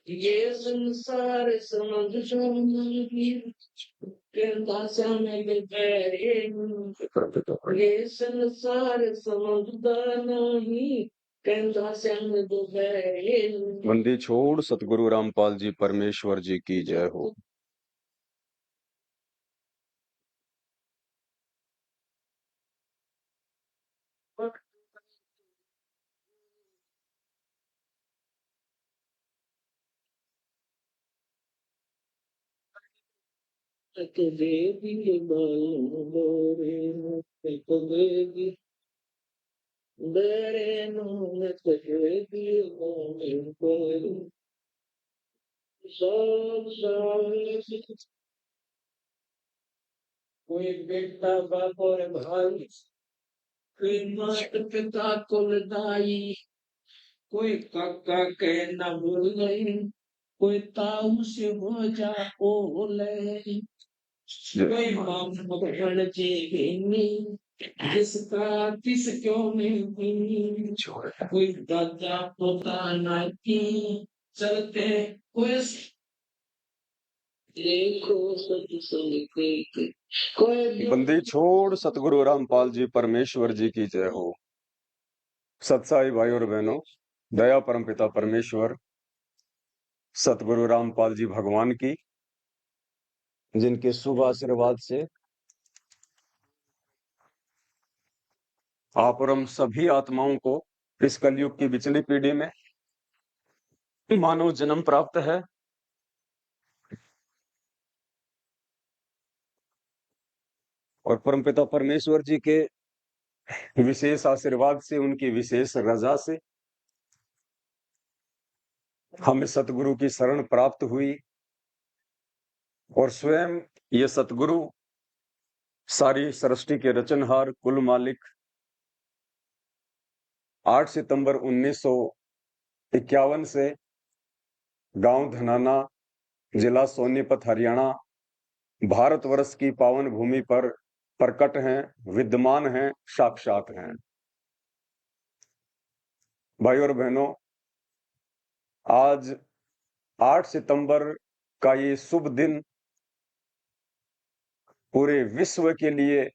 ये संसार समझ ये संसार समझदा नहीं कहता संग दुबैरे। बंदी छोड़ सतगुरु रामपाल जी परमेश्वर जी की जय हो। देवी बोरे देवी बेरे नून देवी बोरे सब सब कोई बेटा बाप और भाई कोई मात पिता कुलदाई कोई काका के न भूल गई कोई ताऊ से हो जा ओले कोई माम भगवान जी नहीं जिसका तिस क्यों नहीं कोई दादा पोता नाती चलते कोई देखो सत्संग कोई बंदी छोड़ सतगुरु रामपाल जी परमेश्वर जी की जय हो। सत्साई भाई और बहनों, दया परमपिता परमेश्वर सतगुरु रामपाल जी भगवान की, जिनके शुभ आशीर्वाद से आप और हम सभी आत्माओं को इस कलयुग की बिचली पीढ़ी में मानव जन्म प्राप्त है। और परमपिता परमेश्वर जी के विशेष आशीर्वाद से, उनकी विशेष रजा से हमें सतगुरु की शरण प्राप्त हुई। और स्वयं ये सतगुरु सारी सृष्टि के रचनहार, कुल मालिक 8 सितंबर 1951 से गांव धनाना, जिला सोनीपत, हरियाणा, भारतवर्ष की पावन भूमि पर प्रकट हैं, विद्यमान हैं, साक्षात हैं। भाई और बहनों, आज 8 सितंबर का ये शुभ दिन पूरे विश्व के लिए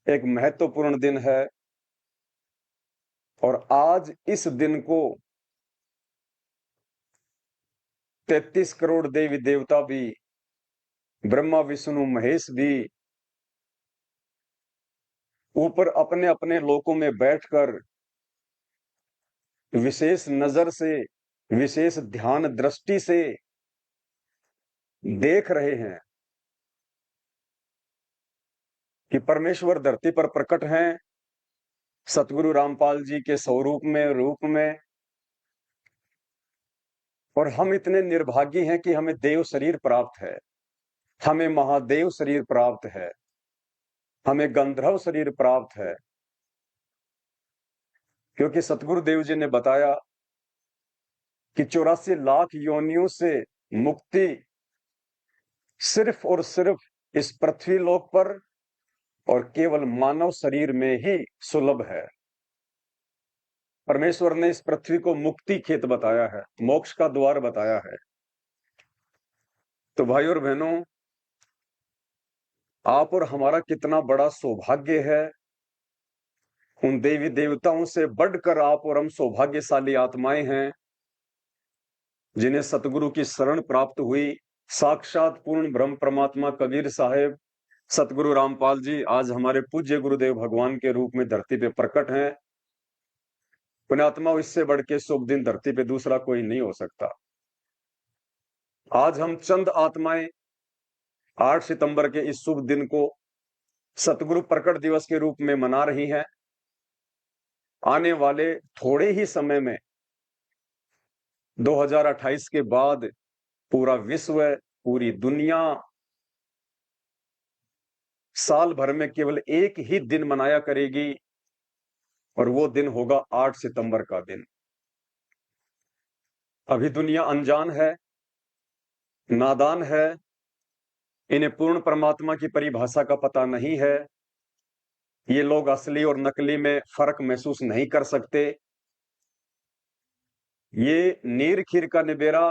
एक महत्वपूर्ण दिन है। और आज इस दिन को 33 करोड़ देवी देवता भी, ब्रह्मा विष्णु महेश भी ऊपर अपने अपने लोकों में बैठकर विशेष नजर से, विशेष ध्यान दृष्टि से देख रहे हैं कि परमेश्वर धरती पर प्रकट हैं, सतगुरु रामपाल जी के स्वरूप में, रूप में। और हम इतने निर्भागी हैं कि हमें देव शरीर प्राप्त है, हमें महादेव शरीर प्राप्त है, हमें गंधर्व शरीर प्राप्त है। क्योंकि सतगुरु देव जी ने बताया कि 84 लाख योनियों से मुक्ति सिर्फ और सिर्फ इस पृथ्वी लोक पर और केवल मानव शरीर में ही सुलभ है। परमेश्वर ने इस पृथ्वी को मुक्ति खेत बताया है, मोक्ष का द्वार बताया है। तो भाई और बहनों, आप और हमारा कितना बड़ा सौभाग्य है। उन देवी देवताओं से बढ़कर आप और हम सौभाग्यशाली आत्माएं हैं जिन्हें सतगुरु की शरण प्राप्त हुई। साक्षात पूर्ण ब्रह्म परमात्मा कबीर साहेब सतगुरु रामपाल जी आज हमारे पूज्य गुरुदेव भगवान के रूप में धरती पे प्रकट हैं। पुण्यात्मा, इससे बढ़ के शुभ दिन धरती पे दूसरा कोई नहीं हो सकता। आज हम चंद आत्माएं 8 सितंबर के इस शुभ दिन को सतगुरु प्रकट दिवस के रूप में मना रही हैं। आने वाले थोड़े ही समय में 2028 के बाद पूरा विश्व, पूरी दुनिया साल भर में केवल एक ही दिन मनाया करेगी और वो दिन होगा 8 सितंबर का दिन। अभी दुनिया अनजान है, नादान है, इन्हें पूर्ण परमात्मा की परिभाषा का पता नहीं है। ये लोग असली और नकली में फर्क महसूस नहीं कर सकते। ये नीर खीर का निबेरा,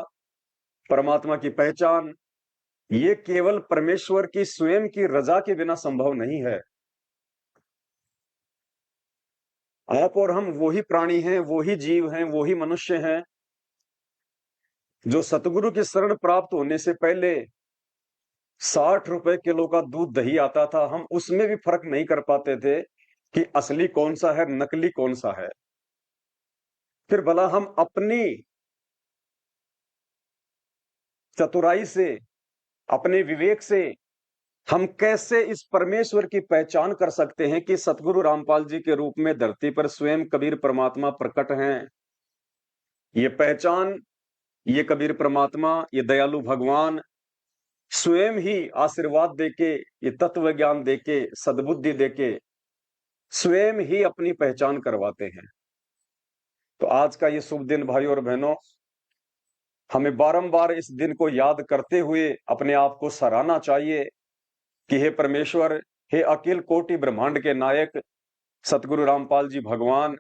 परमात्मा की पहचान, ये केवल परमेश्वर की स्वयं की रजा के बिना संभव नहीं है। आप और हम वही प्राणी हैं, वही जीव हैं, वही मनुष्य हैं जो सतगुरु की शरण प्राप्त होने से पहले 60 रुपए किलो का दूध दही आता था, हम उसमें भी फर्क नहीं कर पाते थे कि असली कौन सा है, नकली कौन सा है। फिर भला हम अपनी चतुराई से, अपने विवेक से हम कैसे इस परमेश्वर की पहचान कर सकते हैं कि सतगुरु रामपाल जी के रूप में धरती पर स्वयं कबीर परमात्मा प्रकट हैं। ये पहचान, ये कबीर परमात्मा, ये दयालु भगवान स्वयं ही आशीर्वाद देके, ये तत्व ज्ञान देके, सद्बुद्धि देके स्वयं ही अपनी पहचान करवाते हैं। तो आज का ये शुभ दिन भाइयों और बहनों, हमें बारंबार इस दिन को याद करते हुए अपने आप को सराहना चाहिए कि हे परमेश्वर, हे अखिल कोटि ब्रह्मांड के नायक सतगुरु रामपाल जी भगवान,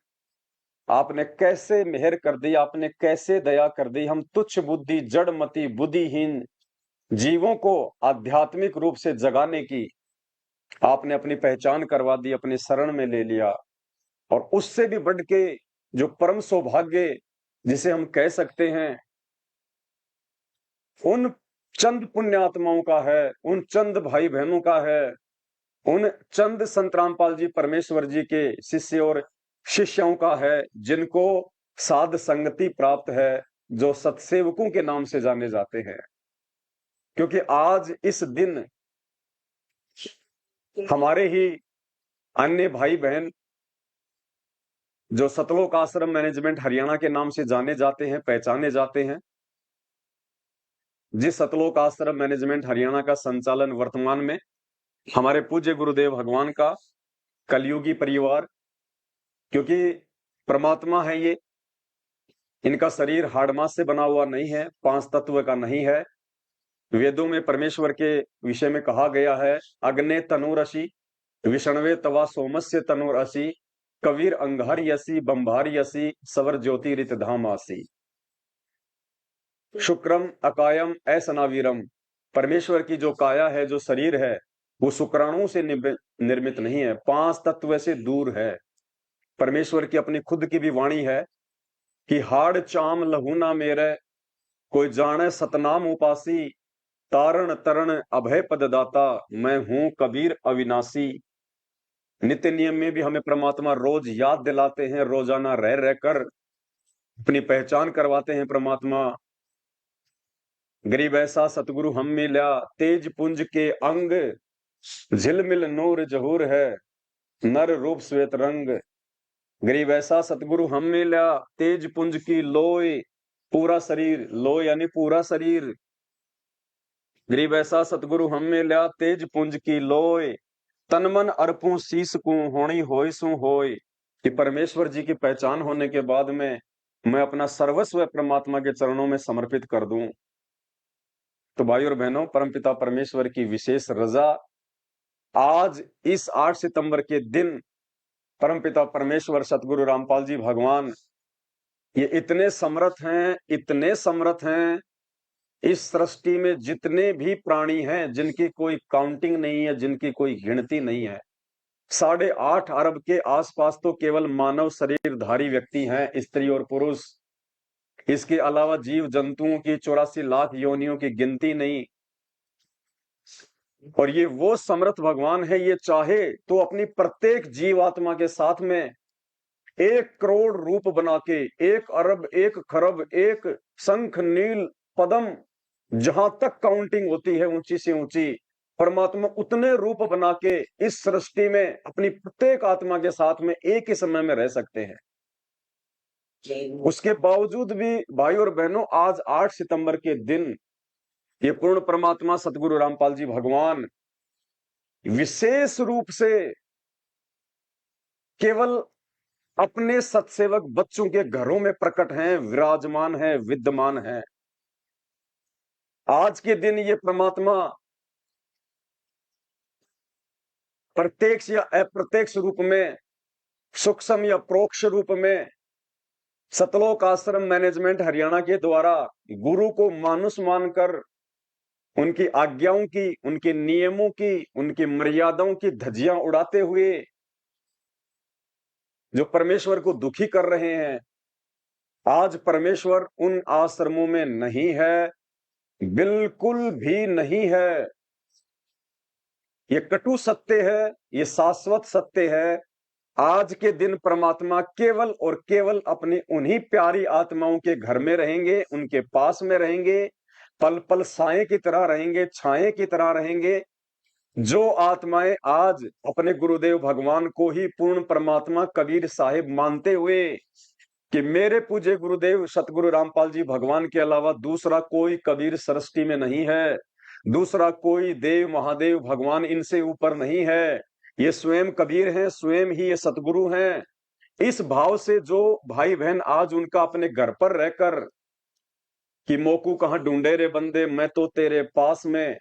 आपने कैसे मेहर कर दी, आपने कैसे दया कर दी। हम तुच्छ बुद्धि, जड़मति, बुद्धिहीन जीवों को आध्यात्मिक रूप से जगाने की आपने अपनी पहचान करवा दी, अपने शरण में ले लिया। और उससे भी बढ़ के जो परम सौभाग्य जिसे हम कह सकते हैं, उन चंद पुण्यात्माओं का है, उन चंद भाई बहनों का है, उन चंद संत रामपाल जी परमेश्वर जी के शिष्य और शिष्यों का है, जिनको साध संगति प्राप्त है, जो सत्सेवकों के नाम से जाने जाते हैं। क्योंकि आज इस दिन हमारे ही अन्य भाई बहन जो सतलोक आश्रम मैनेजमेंट हरियाणा के नाम से जाने जाते हैं, पहचाने जाते हैं, जिस सतलोक आश्रम मैनेजमेंट हरियाणा का संचालन वर्तमान में हमारे पूज्य गुरुदेव भगवान का कलयुगी परिवार, क्योंकि परमात्मा है ये, इनका शरीर हाड़ मांस से बना हुआ नहीं है, 5 तत्व का नहीं है। वेदों में परमेश्वर के विषय में कहा गया है, अग्ने तनुरसी विष्णवे तवा सोमस्य तनुरसी कबीर अंगारियसी बंभारियसी सवर ज्योतिरित धामासी शुक्रम अकायम असनावीरम। परमेश्वर की जो काया है, जो शरीर है, वो शुक्राणुओं से निर्मित नहीं है, 5 तत्व से दूर है। परमेश्वर की अपनी खुद की भी वाणी है कि हाड़ चाम लहू ना मेरे, कोई जाने सतनाम उपासी, तारण तरण अभय पद दाता, मैं हूं कबीर अविनाशी। नित्य नियम में भी हमें परमात्मा रोज याद दिलाते हैं, रोजाना रह रहकर अपनी पहचान करवाते हैं। परमात्मा गरीब ऐसा सतगुरु हम मिला, तेज पुंज के अंग, झिलमिल नूर जहूर है, नर रूप श्वेत रंग। गरीब ऐसा सतगुरु हम मिला, तेज पुंज की लोय, पूरा शरीर, लोय यानी पूरा शरीर। गरीब ऐसा सतगुरु हम मिला, तेज पुंज की लोय, तन मन अर्पूं शीस को, होनी होय सु होय। कि परमेश्वर जी की पहचान होने के बाद में मैं अपना सर्वस्व परमात्मा के चरणों में समर्पित कर दूं। तो भाई और बहनों, परमपिता परमेश्वर की विशेष रजा आज इस 8 सितंबर के दिन परमपिता परमेश्वर सतगुरु रामपाल जी भगवान ये इतने समर्थ हैं, इतने समर्थ हैं। इस सृष्टि में जितने भी प्राणी हैं, जिनकी कोई काउंटिंग नहीं है, जिनकी कोई गिनती नहीं है, 8.5 अरब के आसपास तो केवल मानव शरीरधारी व्यक्ति हैं, स्त्री और पुरुष। इसके अलावा जीव जंतुओं की 84 लाख योनियों की गिनती नहीं। और ये वो समर्थ भगवान है, ये चाहे तो अपनी प्रत्येक जीवात्मा के साथ में 1 करोड़ रूप बना के, 1 अरब, 1 खरब, 1 शंख नील पदम, जहां तक काउंटिंग होती है ऊंची से ऊंची, परमात्मा उतने रूप बना के इस सृष्टि में अपनी प्रत्येक आत्मा के साथ में एक ही समय में रह सकते हैं। उसके बावजूद भी भाई और बहनों, आज 8 सितंबर के दिन ये पूर्ण परमात्मा सतगुरु रामपाल जी भगवान विशेष रूप से केवल अपने सत्सेवक बच्चों के घरों में प्रकट हैं, विराजमान हैं, विद्यमान हैं। आज के दिन ये परमात्मा प्रत्यक्ष या अप्रत्यक्ष रूप में, सूक्ष्म या प्रोक्ष रूप में सतलोक आश्रम मैनेजमेंट हरियाणा के द्वारा गुरु को मानुष मानकर उनकी आज्ञाओं की, उनके नियमों की, उनकी मर्यादाओं की धज्जियां उड़ाते हुए जो परमेश्वर को दुखी कर रहे हैं, आज परमेश्वर उन आश्रमों में नहीं है, बिल्कुल भी नहीं है। ये कटु सत्य है, ये शाश्वत सत्य है। आज के दिन परमात्मा केवल और केवल अपनी उन्हीं प्यारी आत्माओं के घर में रहेंगे, उनके पास में रहेंगे, पल पल साए की तरह रहेंगे, छाए की तरह रहेंगे। जो आत्माएं आज अपने गुरुदेव भगवान को ही पूर्ण परमात्मा कबीर साहिब मानते हुए कि मेरे पूज्य गुरुदेव सतगुरु रामपाल जी भगवान के अलावा दूसरा कोई कबीर सृष्टि में नहीं है, दूसरा कोई देव महादेव भगवान इनसे ऊपर नहीं है, ये स्वयं कबीर हैं, स्वयं ही ये सतगुरु हैं। इस भाव से जो भाई बहन आज उनका अपने घर पर रहकर कि मोकू कहां ढूंढे रे बंदे, मैं तो तेरे पास में,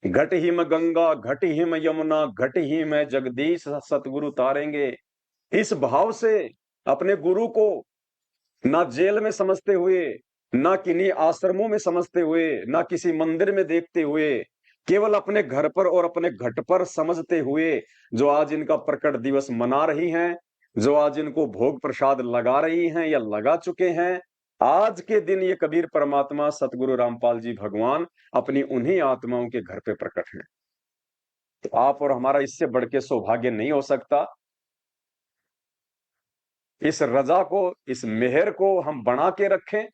घट ही में गंगा, घट ही में यमुना, घट ही में जगदीश सतगुरु तारेंगे, इस भाव से अपने गुरु को ना जेल में समझते हुए, ना किन्हीं आश्रमों में समझते हुए, ना किसी मंदिर में देखते हुए, केवल अपने घर पर और अपने घट पर समझते हुए जो आज इनका प्रकट दिवस मना रही हैं, जो आज इनको भोग प्रसाद लगा रही हैं या लगा चुके हैं, आज के दिन ये कबीर परमात्मा सतगुरु रामपाल जी भगवान अपनी उन्हीं आत्माओं के घर पे प्रकट हैं। तो आप और हमारा इससे बढ़ के सौभाग्य नहीं हो सकता। इस रजा को, इस मेहर को हम बना के रखें,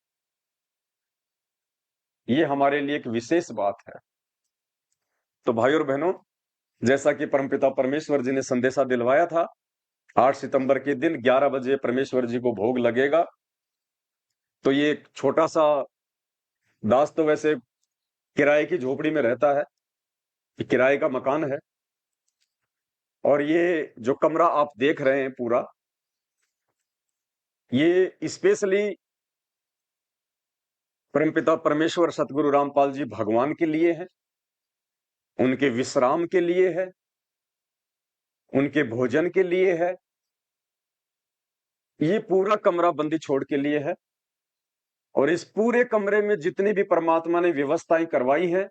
ये हमारे लिए एक विशेष बात है। तो भाई और बहनों, जैसा कि परमपिता परमेश्वर जी ने संदेशा दिलवाया था, 8 सितंबर के दिन 11 बजे परमेश्वर जी को भोग लगेगा। तो ये एक छोटा सा दास तो वैसे किराए की झोपड़ी में रहता है, किराए का मकान है, और ये जो कमरा आप देख रहे हैं पूरा, ये स्पेशली परमपिता परमेश्वर सतगुरु रामपाल जी भगवान के लिए है, उनके विश्राम के लिए है, उनके भोजन के लिए है। ये पूरा कमरा बंदी छोड़ के लिए है, और इस पूरे कमरे में जितनी भी परमात्मा ने व्यवस्थाएं करवाई हैं,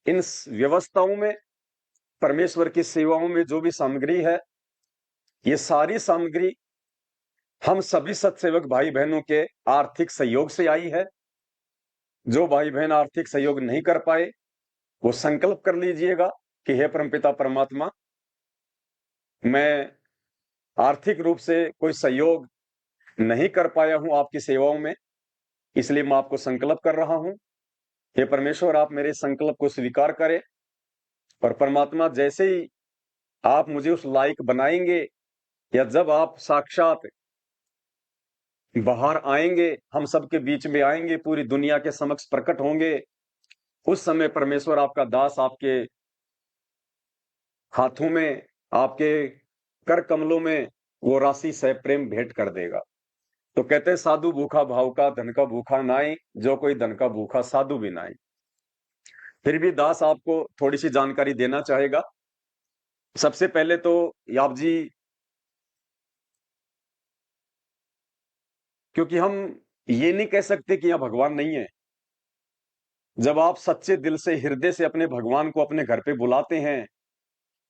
इन व्यवस्थाओं में, परमेश्वर की सेवाओं में जो भी सामग्री है, ये सारी सामग्री हम सभी सत्सेवक भाई बहनों के आर्थिक सहयोग से आई है। जो भाई बहन आर्थिक सहयोग नहीं कर पाए, वो संकल्प कर लीजिएगा कि हे परमपिता परमात्मा, मैं आर्थिक रूप से कोई सहयोग नहीं कर पाया हूं आपकी सेवाओं में, इसलिए मैं आपको संकल्प कर रहा हूं। हे परमेश्वर, आप मेरे संकल्प को स्वीकार करें, और परमात्मा जैसे ही आप मुझे उस लायक बनाएंगे, या जब आप साक्षात बाहर आएंगे, हम सबके बीच में आएंगे, पूरी दुनिया के समक्ष प्रकट होंगे, उस समय परमेश्वर आपका दास आपके हाथों में, आपके कर कमलों में वो राशि सह प्रेम भेंट कर देगा। तो कहते हैं, साधु भूखा भाव का, धन का भूखा नाई, जो कोई धन का भूखा साधु भी नाई। फिर भी दास आपको थोड़ी सी जानकारी देना चाहेगा। सबसे पहले तो आप जी, क्योंकि हम ये नहीं कह सकते कि यहां भगवान नहीं है। जब आप सच्चे दिल से, हृदय से अपने भगवान को अपने घर पे बुलाते हैं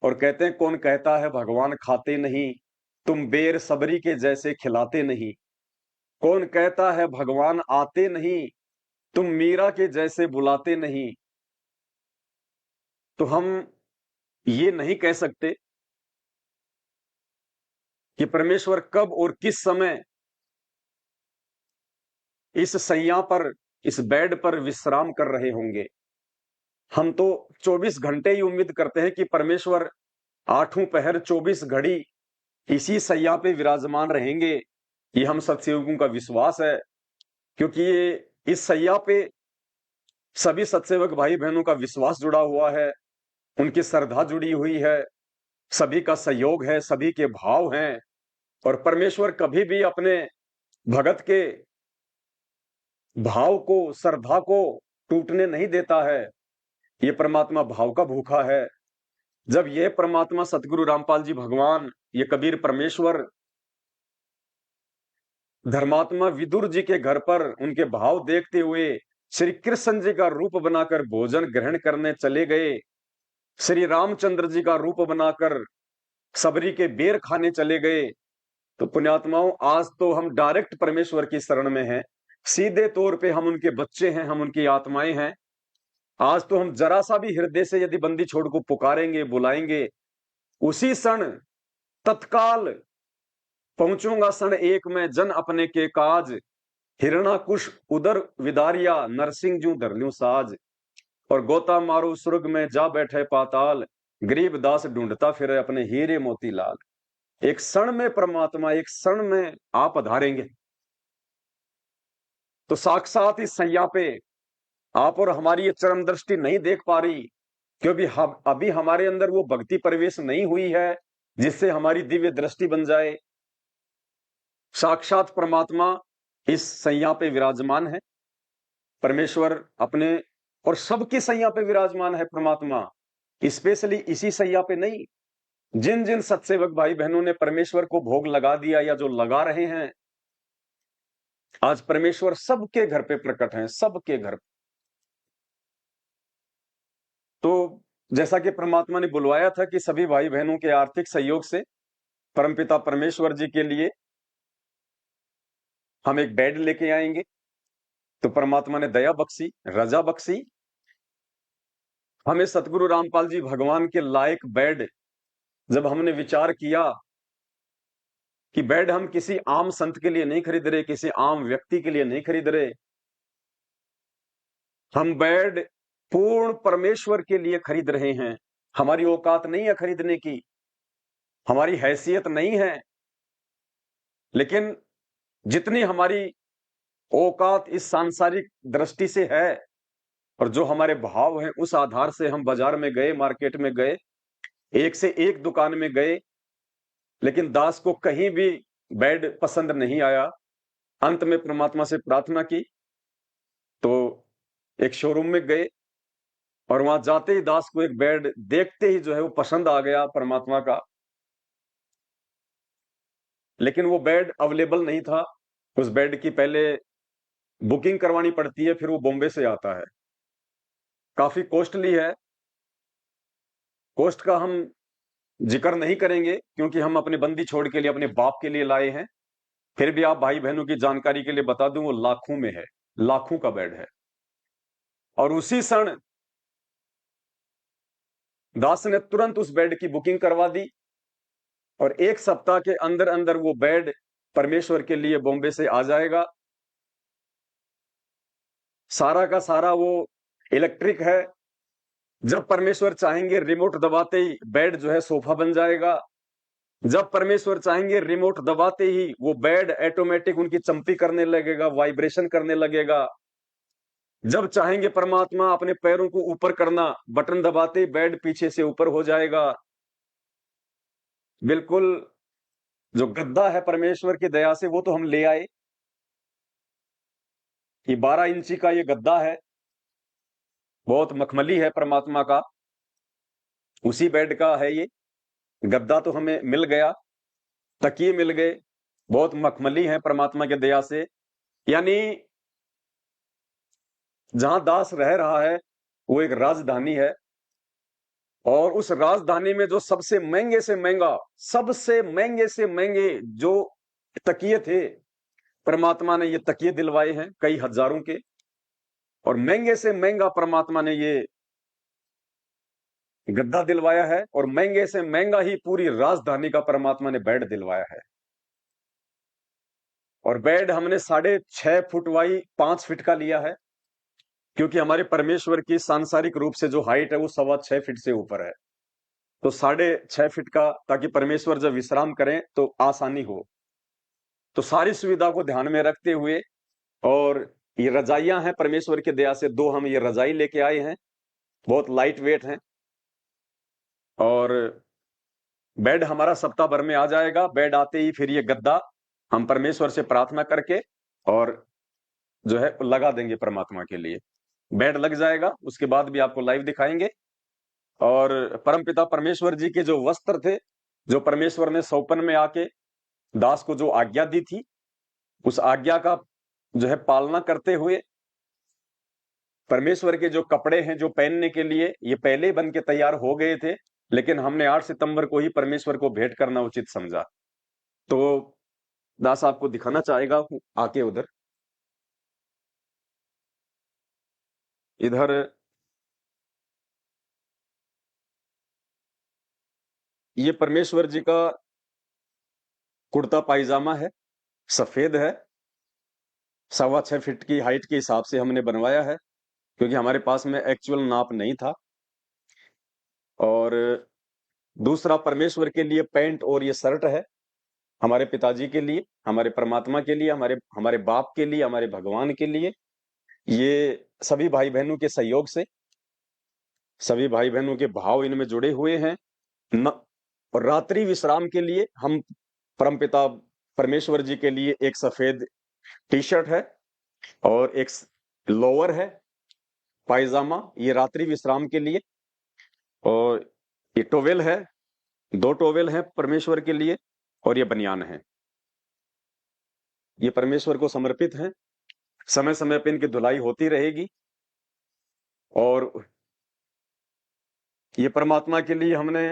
और कहते हैं, कौन कहता है भगवान खाते नहीं, तुम बेर सबरी के जैसे खिलाते नहीं, कौन कहता है भगवान आते नहीं, तुम मीरा के जैसे बुलाते नहीं, तो हम ये नहीं कह सकते कि परमेश्वर कब और किस समय इस सैया पर, इस बेड पर विश्राम कर रहे होंगे। हम तो 24 घंटे ही उम्मीद करते हैं कि परमेश्वर आठों पहर 24 घड़ी इसी सैया पे विराजमान रहेंगे। ये हम सत्सेवकों का विश्वास है, क्योंकि ये इस सैया पे सभी सत्सेवक भाई बहनों का विश्वास जुड़ा हुआ है, उनकी श्रद्धा जुड़ी हुई है, सभी का सहयोग है, सभी के भाव हैं। और परमेश्वर कभी भी अपने भगत के भाव को, श्रद्धा को टूटने नहीं देता है। ये परमात्मा भाव का भूखा है। जब ये परमात्मा सतगुरु रामपाल जी भगवान, ये कबीर परमेश्वर धर्मात्मा विदुर जी के घर पर उनके भाव देखते हुए श्री कृष्ण जी का रूप बनाकर भोजन ग्रहण करने चले गए, श्री रामचंद्र जी का रूप बनाकर सबरी के बेर खाने चले गए, तो पुण्यात्माओं आज तो हम डायरेक्ट परमेश्वर की शरण में हैं। सीधे तौर पे हम उनके बच्चे हैं, हम उनकी आत्माएं हैं। आज तो हम जरा सा भी हृदय से यदि बंदी छोड़ को पुकारेंगे, बुलाएंगे, उसी क्षण तत्काल पहुंचूंगा क्षण एक में जन अपने के काज, हिरणाकुश उदर विदारिया नरसिंह जू धरल्यू साज। और गोता मारू स्वर्ग में जा बैठे पाताल, गरीब दास ढूंढता फिर अपने हीरे मोती लाल। एक क्षण में परमात्मा, एक क्षण में आप पधारेंगे। तो साक्षात इस सैया पे आप और हमारी ये चरम दृष्टि नहीं देख पा रही, क्योंकि हम अभी हमारे अंदर वो भक्ति प्रवेश नहीं हुई है जिससे हमारी दिव्य दृष्टि बन जाए। साक्षात परमात्मा इस सैया पे विराजमान है। परमेश्वर अपने और सबकी सैया पे विराजमान है परमात्मा, स्पेशली इसी सैया पे नहीं। जिन जिन सत्सेवक भाई बहनों ने परमेश्वर को भोग लगा दिया या जो लगा रहे हैं, आज परमेश्वर सबके घर पे प्रकट हैं, सबके घर। तो जैसा कि परमात्मा ने बुलवाया था कि सभी भाई बहनों के आर्थिक सहयोग से परमपिता परमेश्वर जी के लिए हम एक बेड लेके आएंगे, तो परमात्मा ने दया बख्शी, रजा बख्शी, हमें सतगुरु रामपाल जी भगवान के लायक बेड। जब हमने विचार किया कि बेड हम किसी आम संत के लिए नहीं खरीद रहे, किसी आम व्यक्ति के लिए नहीं खरीद रहे, हम बेड पूर्ण परमेश्वर के लिए खरीद रहे हैं। हमारी औकात नहीं है खरीदने की, हमारी हैसियत नहीं है, लेकिन जितनी हमारी औकात इस सांसारिक दृष्टि से है और जो हमारे भाव हैं, उस आधार से हम बाजार में गए, मार्केट में गए, एक से एक दुकान में गए, लेकिन दास को कहीं भी बेड पसंद नहीं आया। अंत में परमात्मा से प्रार्थना की तो एक शोरूम में गए और वहां जाते ही दास को एक बेड देखते ही जो है वो पसंद आ गया परमात्मा का, लेकिन वो बेड अवेलेबल नहीं था। उस बेड की पहले बुकिंग करवानी पड़ती है, फिर वो बॉम्बे से आता है, काफी कॉस्टली है। कॉस्ट का हम जिक्र नहीं करेंगे क्योंकि हम अपने बंदी छोड़ के लिए, अपने बाप के लिए लाए हैं। फिर भी आप भाई बहनों की जानकारी के लिए बता दूं, वो लाखों में है, लाखों का बेड है। और उसी क्षण दास ने तुरंत उस बेड की बुकिंग करवा दी और एक सप्ताह के अंदर अंदर वो बेड परमेश्वर के लिए बॉम्बे से आ जाएगा। सारा का सारा वो इलेक्ट्रिक है। जब परमेश्वर चाहेंगे रिमोट दबाते ही बेड जो है सोफा बन जाएगा। जब परमेश्वर चाहेंगे रिमोट दबाते ही वो बेड ऑटोमेटिक उनकी चंपी करने लगेगा, वाइब्रेशन करने लगेगा। जब चाहेंगे परमात्मा अपने पैरों को ऊपर करना, बटन दबाते ही बेड पीछे से ऊपर हो जाएगा। बिल्कुल जो गद्दा है परमेश्वर की दया से वो तो हम ले आए। ये 12 इंची का ये गद्दा है, बहुत मखमली है परमात्मा का, उसी बेड का है ये गद्दा। तो हमें मिल गया, तकिए मिल गए, बहुत मखमली है परमात्मा की दया से। यानी जहां दास रह रहा है वो एक राजधानी है, और उस राजधानी में जो सबसे महंगे से महंगा, सबसे महंगे से महंगे जो तकिए थे, परमात्मा ने ये तकिए दिलवाए हैं कई हजारों के। और महंगे से महंगा परमात्मा ने ये गद्दा दिलवाया है, और महंगे से महंगा ही पूरी राजधानी का परमात्मा ने बेड दिलवाया है। और बेड हमने 6.5 फुट बाई 5 फीट का लिया है, क्योंकि हमारे परमेश्वर की सांसारिक रूप से जो हाइट है वो 6.25 फीट से ऊपर है। तो 6.5 फीट का, ताकि परमेश्वर जब विश्राम करें तो आसानी हो। तो सारी सुविधा को ध्यान में रखते हुए, और ये रजाइयां हैं परमेश्वर की दया से, 2 हम ये रजाई लेके आए हैं, बहुत लाइट वेट हैं। और बेड हमारा सप्ताह भर में आ जाएगा। बेड आते ही फिर ये गद्दा हम परमेश्वर से प्रार्थना करके और जो है लगा देंगे परमात्मा के लिए। बेड लग जाएगा, उसके बाद भी आपको लाइव दिखाएंगे। और परमपिता परमेश्वर जी के जो वस्त्र थे, जो परमेश्वर ने सौपन में आके दास को जो आज्ञा दी थी, उस आज्ञा का जो है पालना करते हुए परमेश्वर के जो कपड़े हैं जो पहनने के लिए ये पहले ही बन के तैयार हो गए थे, लेकिन हमने 8 सितंबर को ही परमेश्वर को भेंट करना उचित समझा। तो दास आपको दिखाना चाहेगा आके उधर, इधर ये परमेश्वर जी का कुर्ता पायजामा है, सफेद है, 6.25 फीट की हाइट के हिसाब से हमने बनवाया है, क्योंकि हमारे पास में एक्चुअल नाप नहीं था। और दूसरा परमेश्वर के लिए पैंट और ये शर्ट है, हमारे पिताजी के लिए, हमारे परमात्मा के लिए, हमारे हमारे बाप के लिए, हमारे भगवान के लिए। ये सभी भाई बहनों के सहयोग से, सभी भाई बहनों के भाव इनमें जुड़े हुए हैं न। और रात्रि विश्राम के लिए हम परमपिता परमेश्वर जी के लिए एक सफेद टी शर्ट है और एक लोअर है, पायजामा, ये रात्रि विश्राम के लिए। और ये टोवेल है, 2 टोवेल है परमेश्वर के लिए, और ये बनियान है, ये परमेश्वर को समर्पित है। समय समय पे इनकी धुलाई होती रहेगी। और ये परमात्मा के लिए हमने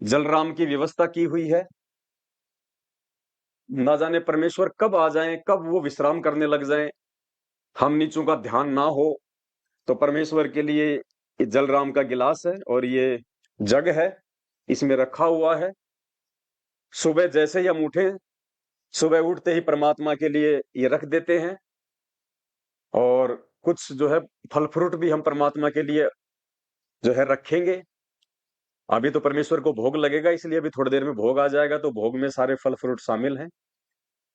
जलराम की व्यवस्था की हुई है। ना जाने परमेश्वर कब आ जाएं, कब वो विश्राम करने लग जाएं, हम नीचों का ध्यान ना हो। तो परमेश्वर के लिए ये जलराम का गिलास है और ये जग है, इसमें रखा हुआ है। सुबह जैसे ही हम उठे, सुबह उठते ही परमात्मा के लिए ये रख देते हैं। और कुछ जो है फल फ्रूट भी हम परमात्मा के लिए जो है रखेंगे। अभी तो परमेश्वर को भोग लगेगा, इसलिए अभी थोड़ी देर में भोग आ जाएगा, तो भोग में सारे फल फ्रूट शामिल हैं।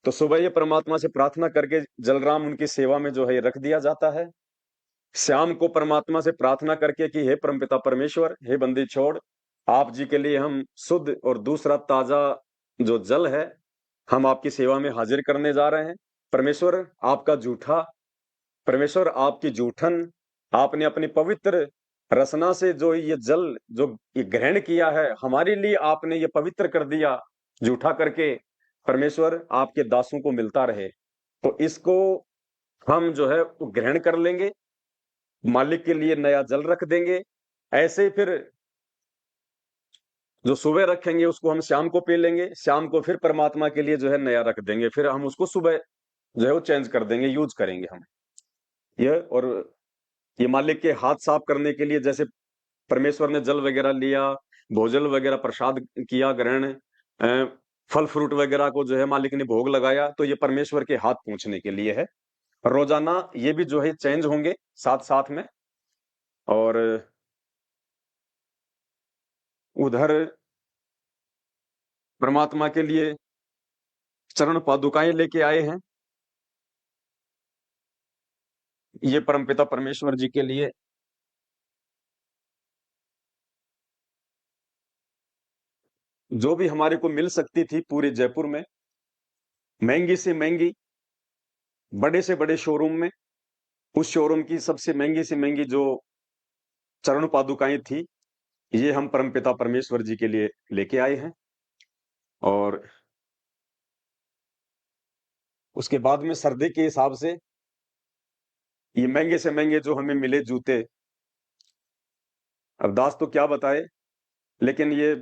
तो सुबह ये परमात्मा से प्रार्थना करके जलराम उनकी सेवा में जो है ये रख दिया जाता है। शाम को परमात्मा से प्रार्थना करके कि हे परमपिता परमेश्वर, हे बंदी छोड़, आप जी के लिए हम शुद्ध और दूसरा ताजा जो जल है हम आपकी सेवा में हाजिर करने जा रहे हैं। परमेश्वर आपका जूठा, परमेश्वर आपकी जूठन, आपने अपनी पवित्र रसना से जो ये जल जो ये ग्रहण किया है, हमारे लिए आपने ये पवित्र कर दिया जूठा करके। परमेश्वर आपके दासों को मिलता रहे, तो इसको हम जो है ग्रहण कर लेंगे, मालिक के लिए नया जल रख देंगे। ऐसे ही फिर जो सुबह रखेंगे उसको हम शाम को पी लेंगे, शाम को फिर परमात्मा के लिए जो है नया रख देंगे, फिर हम उसको सुबह जो है वो चेंज कर देंगे, यूज करेंगे हम ये। और ये मालिक के हाथ साफ करने के लिए, जैसे परमेश्वर ने जल वगैरह लिया, भोजन वगैरह प्रसाद किया ग्रहण, फल फ्रूट वगैरह को जो है मालिक ने भोग लगाया, तो ये परमेश्वर के हाथ पहुंचने के लिए है। रोजाना ये भी जो है चेंज होंगे साथ साथ में। और उधर परमात्मा के लिए चरण पादुकाएं लेके आए हैं, ये परमपिता परमेश्वर जी के लिए। जो भी हमारे को मिल सकती थी पूरे जयपुर में, महंगी से महंगी, बड़े से बड़े शोरूम में, उस शोरूम की सबसे महंगी से महंगी जो चरण पादुकाएं थी, ये हम परमपिता परमेश्वर जी के लिए लेके आए हैं। और उसके बाद में सर्दी के हिसाब से ये महंगे से महंगे जो हमें मिले जूते, अब दास तो क्या बताए, लेकिन ये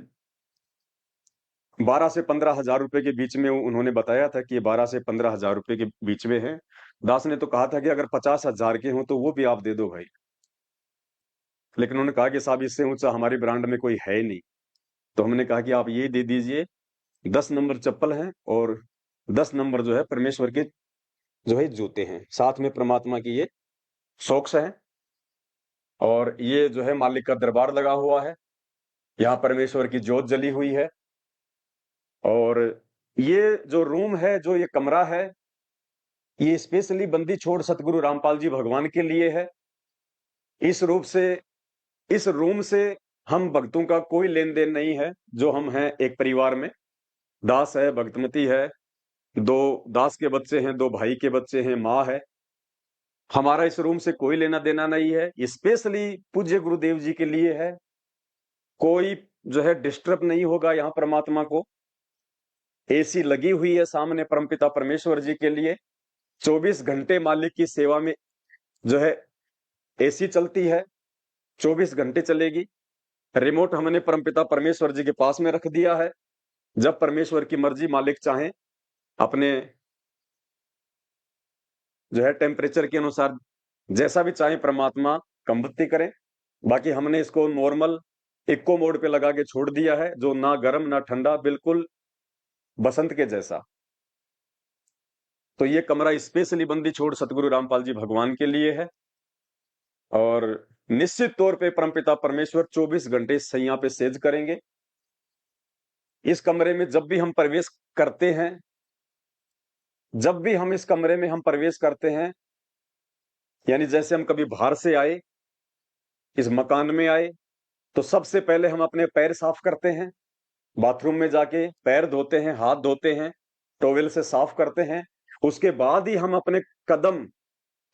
12 से 15 हजार रुपए के बीच में उन्होंने बताया था कि ये 12 से 15 हजार रुपए के बीच में है। दास ने तो कहा था कि अगर 50 हजार के हो तो वो भी आप दे दो भाई, लेकिन उन्होंने कहा कि साहब इससे ऊंचा हमारी ब्रांड में कोई है ही नहीं। तो हमने कहा कि आप ये दे दीजिए, 10 नंबर चप्पल है और 10 नंबर जो है परमेश्वर के जो है जूते हैं, साथ में परमात्मा की ये सॉक्स है। और ये जो है मालिक का दरबार लगा हुआ है, यहाँ परमेश्वर की जोत जली हुई है। और ये जो रूम है, जो ये कमरा है, ये स्पेशली बंदी छोड़ सतगुरु रामपाल जी भगवान के लिए है। इस रूप से, इस रूम से हम भक्तों का कोई लेन देन नहीं है। जो हम हैं एक परिवार में, दास है, भक्तमती है, 2 दास के बच्चे हैं, 2 भाई के बच्चे हैं, माँ है। हमारा इस रूम से कोई लेना देना नहीं है। स्पेशली पूज्य गुरुदेव जी के लिए है। कोई जो है डिस्टर्ब नहीं होगा यहाँ परमात्मा को। एसी लगी हुई है सामने परमपिता परमेश्वर जी के लिए। 24 घंटे मालिक की सेवा में जो है एसी चलती है, 24 घंटे चलेगी। रिमोट हमने परमपिता परमेश्वर जी के पास में रख दिया है। जब परमेश्वर की मर्जी मालिक चाहें अपने जो है टेम्परेचर के अनुसार जैसा भी चाहे परमात्मा कंबत्ती करें। बाकी हमने इसको नॉर्मल इक्को मोड पे लगा के छोड़ दिया है, जो ना गर्म ना ठंडा, बिल्कुल बसंत के जैसा। तो ये कमरा स्पेशली बंदी छोड़ सतगुरु रामपाल जी भगवान के लिए है। और निश्चित तौर पे परमपिता परमेश्वर 24 घंटे सैया पे सेज करेंगे। इस कमरे में जब भी हम प्रवेश करते हैं, जब भी हम इस कमरे में हम प्रवेश करते हैं, यानी जैसे हम कभी बाहर से आए, इस मकान में आए, तो सबसे पहले हम अपने पैर साफ करते हैं। बाथरूम में जाके पैर धोते हैं, हाथ धोते हैं, टॉवेल से साफ करते हैं। उसके बाद ही हम अपने कदम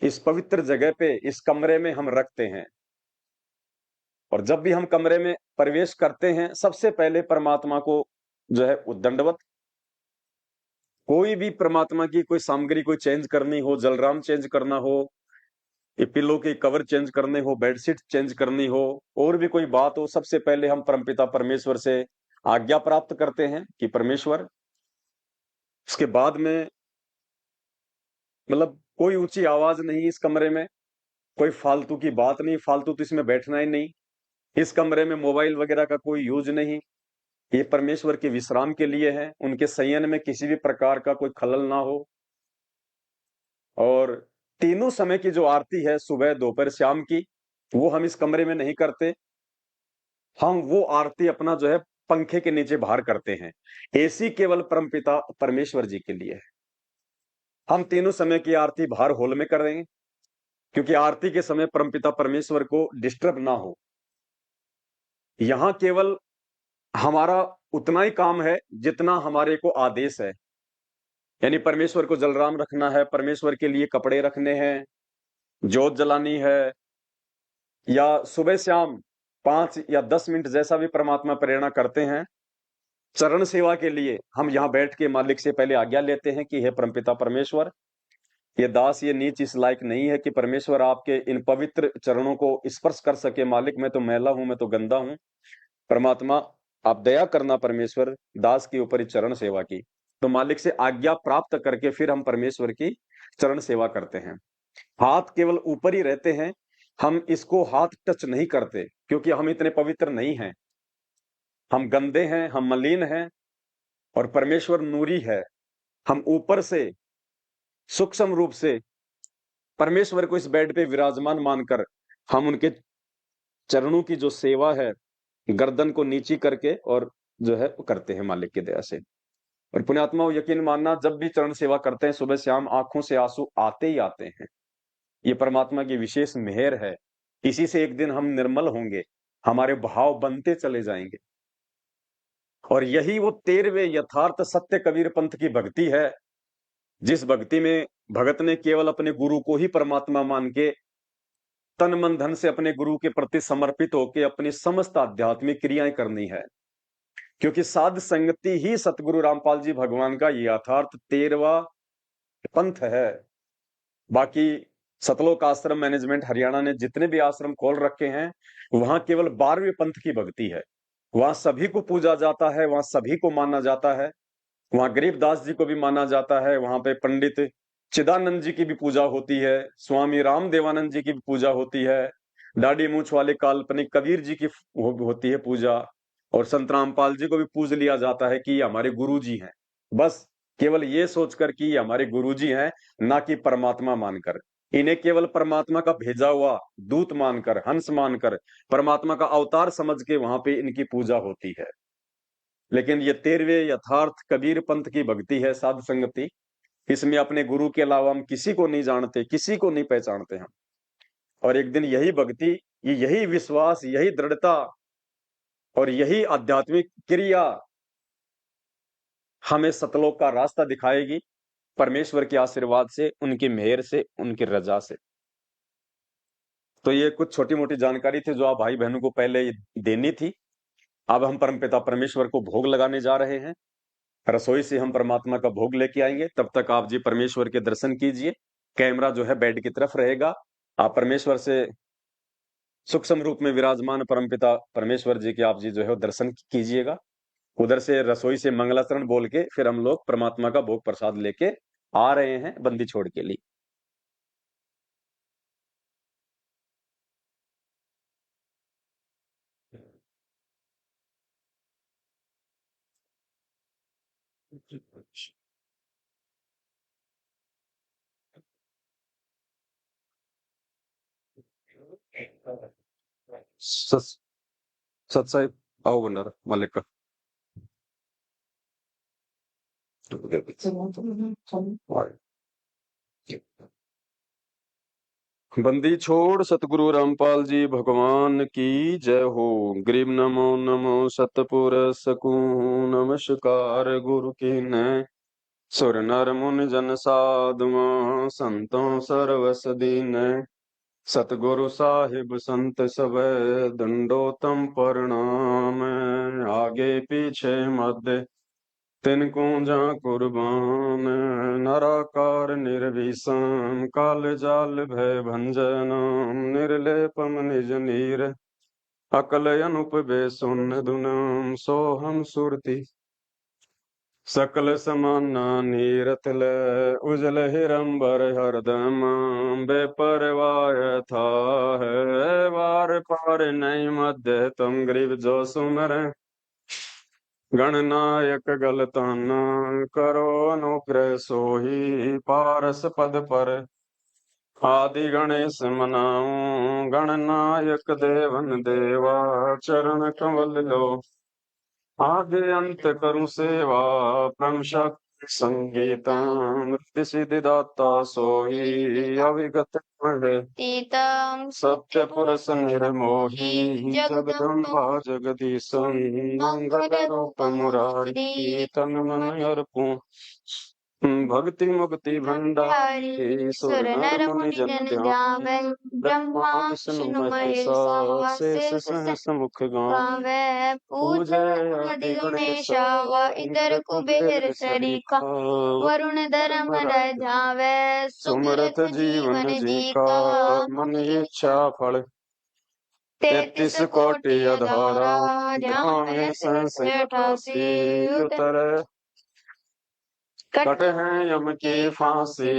इस पवित्र जगह पे, इस कमरे में हम रखते हैं। और जब भी हम कमरे में प्रवेश करते हैं, सबसे पहले परमात्मा को जो है दंडवत। कोई भी परमात्मा की कोई सामग्री कोई चेंज करनी हो, जलराम चेंज करना हो, ये पिल्लो के कवर चेंज करने हो, बेडशीट चेंज करनी हो, और भी कोई बात हो, सबसे पहले हम परमपिता परमेश्वर से आज्ञा प्राप्त करते हैं कि परमेश्वर। उसके बाद में मतलब कोई ऊंची आवाज नहीं इस कमरे में, कोई फालतू की बात नहीं, फालतू तो इसमें बैठना ही नहीं। इस कमरे में मोबाइल वगैरह का कोई यूज नहीं। ये परमेश्वर के विश्राम के लिए है, उनके संयन में किसी भी प्रकार का कोई खलल ना हो। और तीनों समय की जो आरती है, सुबह दोपहर शाम की, वो हम इस कमरे में नहीं करते। हम वो आरती अपना जो है पंखे के नीचे बाहर करते हैं। एसी केवल परमपिता परमेश्वर जी के लिए है। हम तीनों समय की आरती बाहर हॉल में कर देंगे, क्योंकि आरती के समय परमपिता परमेश्वर को डिस्टर्ब ना हो। यहां केवल हमारा उतना ही काम है जितना हमारे को आदेश है। यानी परमेश्वर को जलराम रखना है, परमेश्वर के लिए कपड़े रखने हैं, जोत जलानी है, या सुबह शाम 5 या 10 मिनट जैसा भी परमात्मा प्रेरणा करते हैं, चरण सेवा के लिए हम यहाँ बैठ के मालिक से पहले आज्ञा लेते हैं कि हे परमपिता परमेश्वर, ये दास ये नीच इस लायक नहीं है कि परमेश्वर आपके इन पवित्र चरणों को स्पर्श कर सके। मालिक मैं तो मैला हूं, मैं तो गंदा हूं। परमात्मा आप दया करना परमेश्वर दास के ऊपर इस चरण सेवा की। तो मालिक से आज्ञा प्राप्त करके फिर हम परमेश्वर की चरण सेवा करते हैं। हाथ केवल ऊपर ही रहते हैं, हम इसको हाथ टच नहीं करते, क्योंकि हम इतने पवित्र नहीं हैं। हम गंदे हैं, हम मलिन हैं, और परमेश्वर नूरी है। हम ऊपर से सूक्ष्म रूप से परमेश्वर को इस बेड पे विराजमान मानकर हम उनके चरणों की जो सेवा है, गर्दन को नीची करके और जो है वो करते हैं मालिक की दया से। और पुण्यात्माओं यकीन मानना, जब भी चरण सेवा करते हैं सुबह शाम, आंखों से आंसू आते ही आते हैं। ये परमात्मा की विशेष मेहर है। इसी से एक दिन हम निर्मल होंगे, हमारे भाव बनते चले जाएंगे। और यही वो 13वें यथार्थ सत्य कबीर पंथ की भक्ति है, जिस भक्ति में भगत ने केवल अपने गुरु को ही परमात्मा मान के तन मन धन से अपने गुरु के प्रति समर्पित होकर अपनी समस्त आध्यात्मिक क्रियाएं करनी है। क्योंकि साध संगति ही सतगुरु रामपाल जी भगवान का यथार्थ 13वां पंथ है। बाकी सतलोक आश्रम मैनेजमेंट हरियाणा ने जितने भी आश्रम खोल रखे हैं, वहां केवल 12वें पंथ की भक्ति है। वहां सभी को पूजा जाता है, वहां सभी को माना जाता है। वहां गरीबदास जी को भी माना जाता है, वहां पे पंडित चिदानंद जी की भी पूजा होती है, स्वामी राम देवानंद जी की भी पूजा होती है, दाढ़ी मूछ वाले काल्पनिक कबीर जी की होती है पूजा, और संत रामपाल जी को भी पूज लिया जाता है कि ये हमारे गुरु जी हैं। बस केवल ये सोचकर कि ये हमारे गुरु जी हैं, ना कि परमात्मा मानकर। इन्हें केवल परमात्मा का भेजा हुआ दूत मानकर, हंस मानकर, परमात्मा का अवतार समझ के वहां पे इनकी पूजा होती है। लेकिन ये 13वें यथार्थ कबीर पंथ की भक्ति है, साध संगति। इसमें अपने गुरु के अलावा हम किसी को नहीं जानते, किसी को नहीं पहचानते हम। और एक दिन यही भक्ति, यही विश्वास, यही दृढ़ता और यही आध्यात्मिक क्रिया हमें सतलोक का रास्ता दिखाएगी, परमेश्वर के आशीर्वाद से, उनकी मेहर से, उनकी रजा से। तो ये कुछ छोटी मोटी जानकारी थी जो आप भाई बहनों को पहले देनी थी। अब हम परमपिता परमेश्वर को भोग लगाने जा रहे हैं। रसोई से हम परमात्मा का भोग लेके आएंगे। तब तक आप जी परमेश्वर के दर्शन कीजिए। कैमरा जो है बेड की तरफ रहेगा। आप परमेश्वर से सूक्ष्म रूप में विराजमान परमपिता परमेश्वर जी के आप जी जो है दर्शन कीजिएगा। उधर से रसोई से मंगलाचरण बोल के फिर हम लोग परमात्मा का भोग प्रसाद लेके आ रहे हैं बंदी छोड़ के लिए। सत सत साहिब आओ भंडारा मालिक का। बंदी छोड़ सतगुरु रामपाल जी भगवान की जय हो। गरीब नमो नमो सतपुर सकूं नमस्कार गुरु की न सुर नर मुनि जन साधुआ संतों सर्वस दीन सतगुरु साहिब संत सब दंडोतम प्रणाम आगे पीछे मध्य तिनको जा कुर्बान नराकार निर्विषम काल जाल भय भंजन निर्लेपम निज नीर अकल अनुप बेसुन दुनम सोहम सुरति सकल समाना नीरतल उजल हिरंबर हरदम बेपरवाय था है वार पार नहीं मध्य तुम गरीब जो सुमर गणनायक गलताना करो अनुग्रह सोही पारस पद पर आदि गणेश मनाऊं गणनायक देवन देवा चरण कमल लो आदि अंत करूं सेवा परम शक्ति संगीतम नृत्य सिद्धिदाता सोही अविगत तीतम सत्य पुरुष निर्मोही जगदम्बा जगदीशं मंगल रूप मुरारी तन मन अर्पूं भक्ति मुक्ति भंडारी सुर नर मुनि जन ध्यावे ब्रह्मा विष्णु महेशा शेष सहस मुख गावे पूजे आदि गणेशा व इंद्र कुबेर सरीखा वरुण धर्म राजावे सुमरत जीवन जी का मन इच्छा फल 33 कोटि अधारा ध्यान सहस 88 उतर कट है यम की फांसी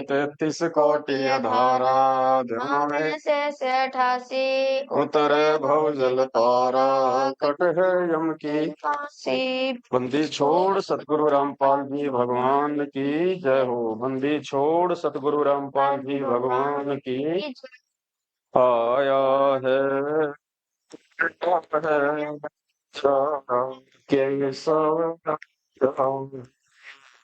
33 कोटि अधारा ध्यान से 88 उतरे भव जल तारा कट है यम की फांसी। बंदी छोड़ सतगुरु रामपाल जी भगवान की जय हो। बंदी छोड़ सतगुरु रामपाल जी भगवान की आया है के सब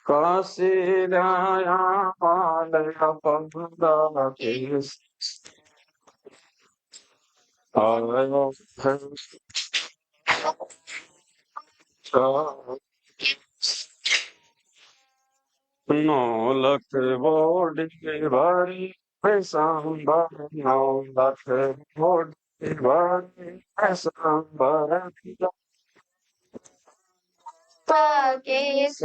काशी राया पालया पहुंचा केस आयो है नौ लख बोड़ी बारी सांबर 9 लख बोड़ी बारी सांबर केस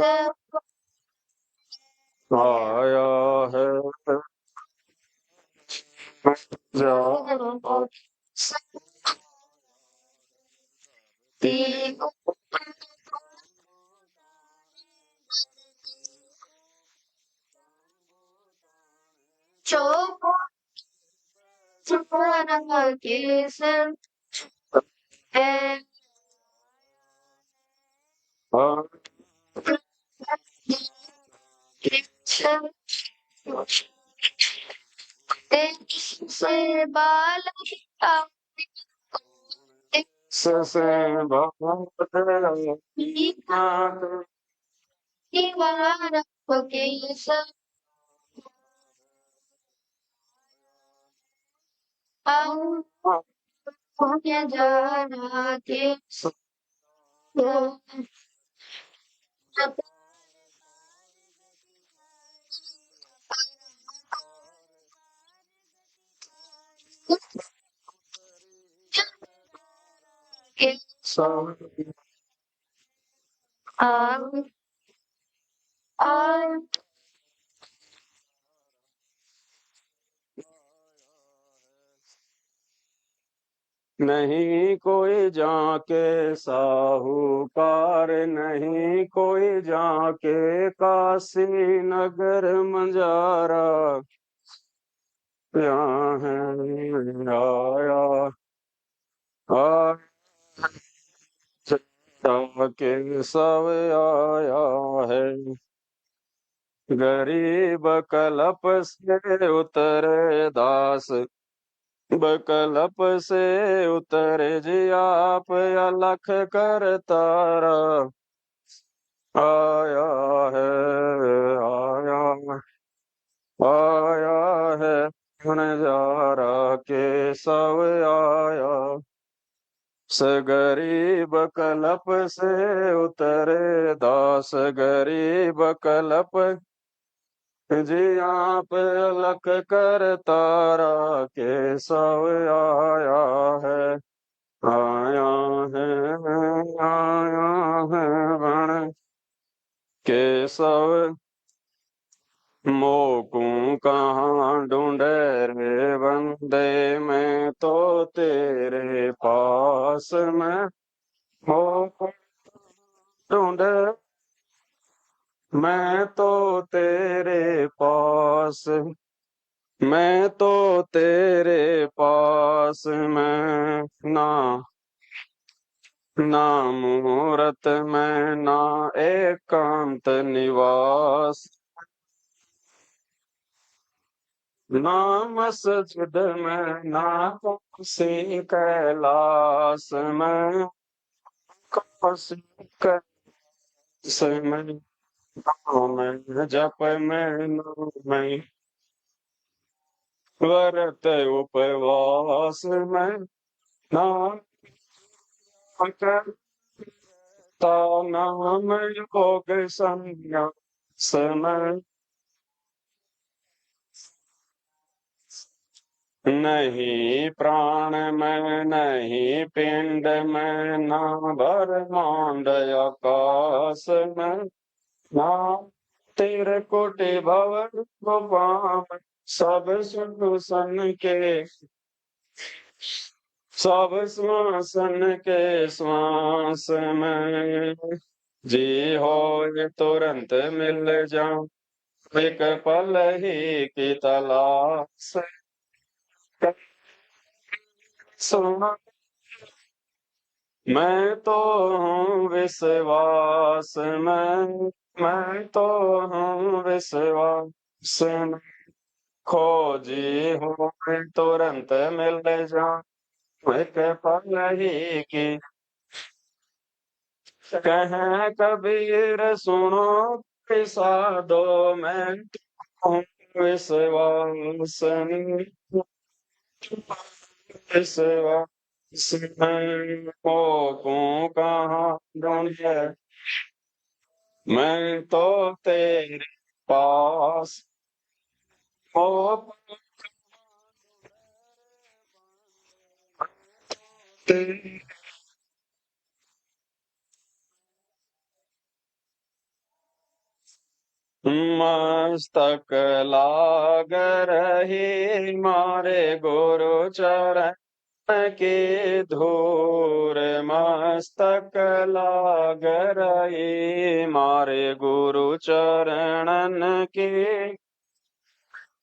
आया है चौक केस से बाल से दीवार केस होके जाना के आ आ नहीं कोई जाके साहूकार, नहीं कोई जाके काशी नगर मंजारा, यहाँ है आया आ के सब आया है। गरीब कलप से उतरे दास, बकलप से उतरे जी आप, अलख कर तारा आया है, आया आया है नजारा के सब आया। गरीब कलप से उतरे दास, गरीब कलप जी आप, अलख कर तारा के सब आया है, आया है, आया है बण के सब। मोकू कहाँ ढूंढे रे बंदे, मैं तो तेरे पास में मोकू ढूंढे, मैं तो तेरे पास, मैं तो तेरे पास में ना, ना मूरत में ना एकांत निवास, ना मस्जिद में ना किसी कैलाश में, किसी कैलाश में में जप में नाम में, व्रत उपवास में ना करता, नाम योग संन्यास में। नहीं प्राण में नहीं पिंड में ना ब्रह्मांड आकाश में, ना तेरे कोटि भवन गोपाम, सब सुन सन के, सब श्वासन के श्वास में, जी हो ये तुरंत मिल जाऊं, एक पल ही की तलाश, सुना मैं तो हूँ विश्वास में, मैं तो हूँ विश्वास में, खोजी हूँ तुरंत मिल जाऊं, एक पल ही की। कहे कबीर सुनो साधो, मैं तो हूँ विश्वास में, विश्वास में को कहाँ ढूंढे, मैं तो तेरे पास हो, तेरे मस्तक लाग रही मारे गुरु चरण की धूर, मस्तक लाग रही मारे गुरु चरणन की,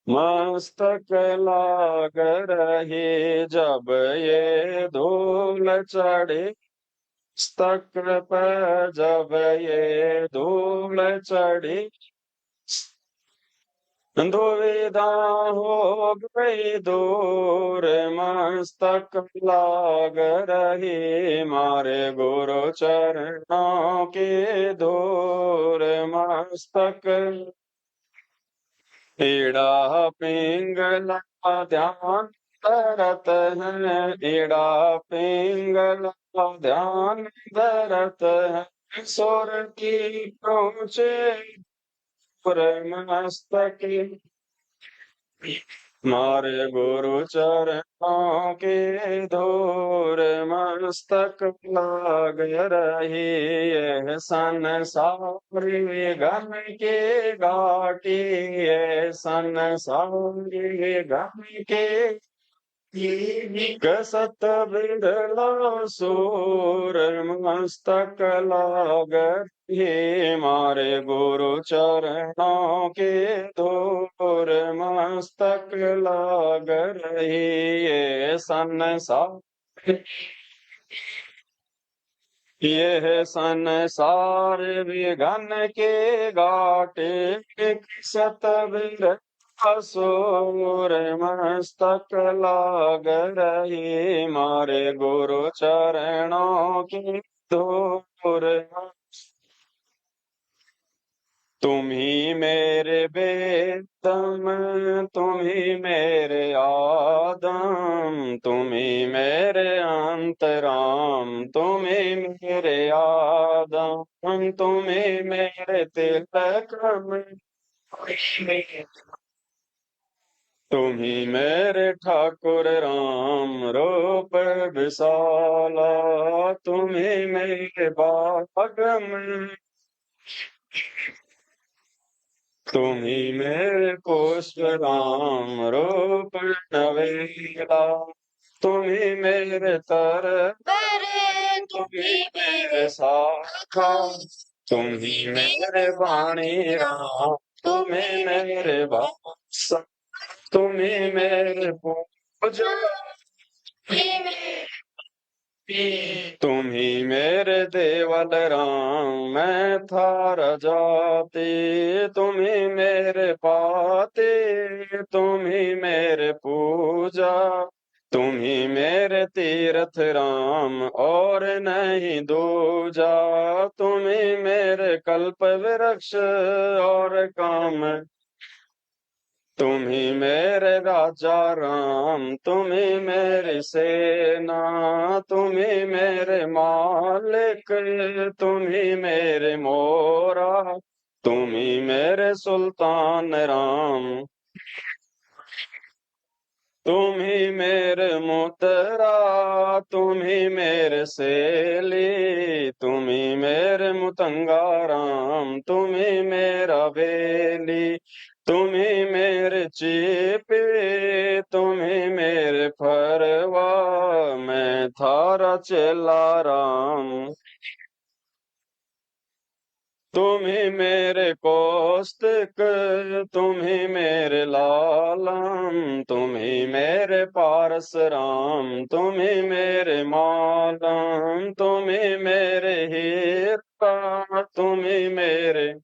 मस्तक लाग रही जब ये धूल चढ़ी, मस्तक पर जब ये धूल चढ़ी, दुविधा हो गई दूर, मस्तक लाग रही मारे गुरु चरणों की धूर, मस्तक पीड़ा पिंगला ध्यान धरत है, इड़ा पिंगला ध्यान धरत है, सुर की पहुँचे मस्तक मारे गुरु चरणों के धूर मस्तक लाग रही है, संसारी गम के घाटी है, संसारी गम के कसत बिरला सूर मस्तक लाग हे, मारे गुरु चरणों के धूर मस्तक लाग रही ये संसार, यह संसार विघन के घाटे सत असुर मस्तक लाग रही, मारे गुरु चरणों की धूर। तुम ही मेरे बेदम, तुम ही मेरे आदम, तुम ही मेरे अंतराम, तुम ही मेरे आदम, तुम ही मेरे तिलक, तुम ही मेरे ठाकुर राम रूप विशाला, तुम ही मेरे बाग में, तुम ही मेरे पुष्प राम रूप नवेला, तुम ही मेरे तर, बरे तुम ही मेरे शाखा, तुम ही मेरे वाणी राम, तुम ही मेरे वास, तुम ही मेरे पूजा, तुम ही मेरे देवल राम, मैं थारा जाति, तुम ही मेरे पाते, तुम ही मेरे पूजा, तुम ही मेरे तीर्थ राम और नहीं दूजा, तुम ही मेरे कल्प वृक्ष और काम, तुम ही मेरे राजा राम, तुम ही मेरी सेना, तुम ही मेरे मालिक, तुम ही मेरे मोरा, तुम ही मेरे सुल्तान राम, तुम ही मेरे मुतरा, तुम ही मेरे सेली, तुम ही मेरे मुतंगा राम, तुम ही मेरा बेली, तुम ही मेरे चेपे, तुम ही मेरे फरवा, मैं थारा चेला राम, तुम ही मेरे कौस्तक, तुम ही मेरे लालम, तुम ही मेरे पारस राम, तुम ही मेरे मालम, तुम ही मेरे हीरा, तुम ही मेरे,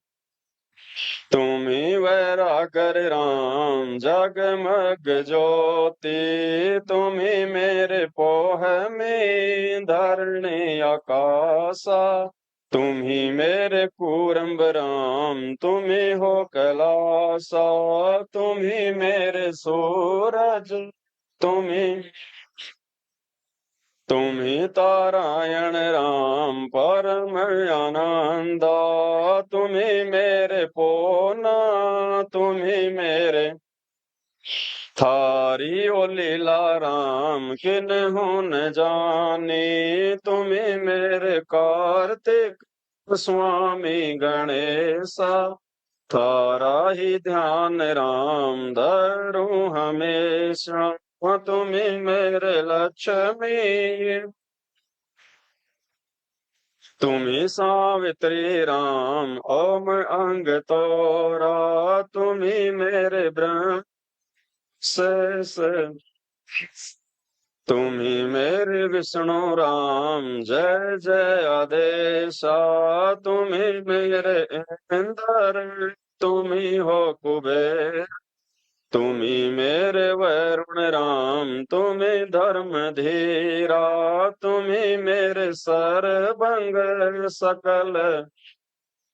तुम ही वैरागर राम, जगमग ज्योति, तुम ही मेरे पोह में धरणी आकाशा, तुम ही मेरे पूरब राम, तुम ही हो कैलासा, तुम ही मेरे सूरज, तुम ही तारायण राम, परम आनंदा, तुम ही मेरे पोना, तुम ही मेरे थारी ओ लीला राम, किन्हु न जानी, तुम ही मेरे कार्तिक स्वामी गणेशा, थारा ही ध्यान राम धरूं हमेशा, तुम ही मेरे लक्ष्मी, तुम ही सावित्री राम, ओम अंग तोरा, तुम ही मेरे ब्रह्म शेष, तुम ही मेरे विष्णु राम, जय जय आदेशा, तुम ही मेरे इंद्र, तुम ही हो कुबेर, तुम ही मेरे वरुण राम, तुम ही धर्म धीरा, तुम ही मेरे सरभंग सकल,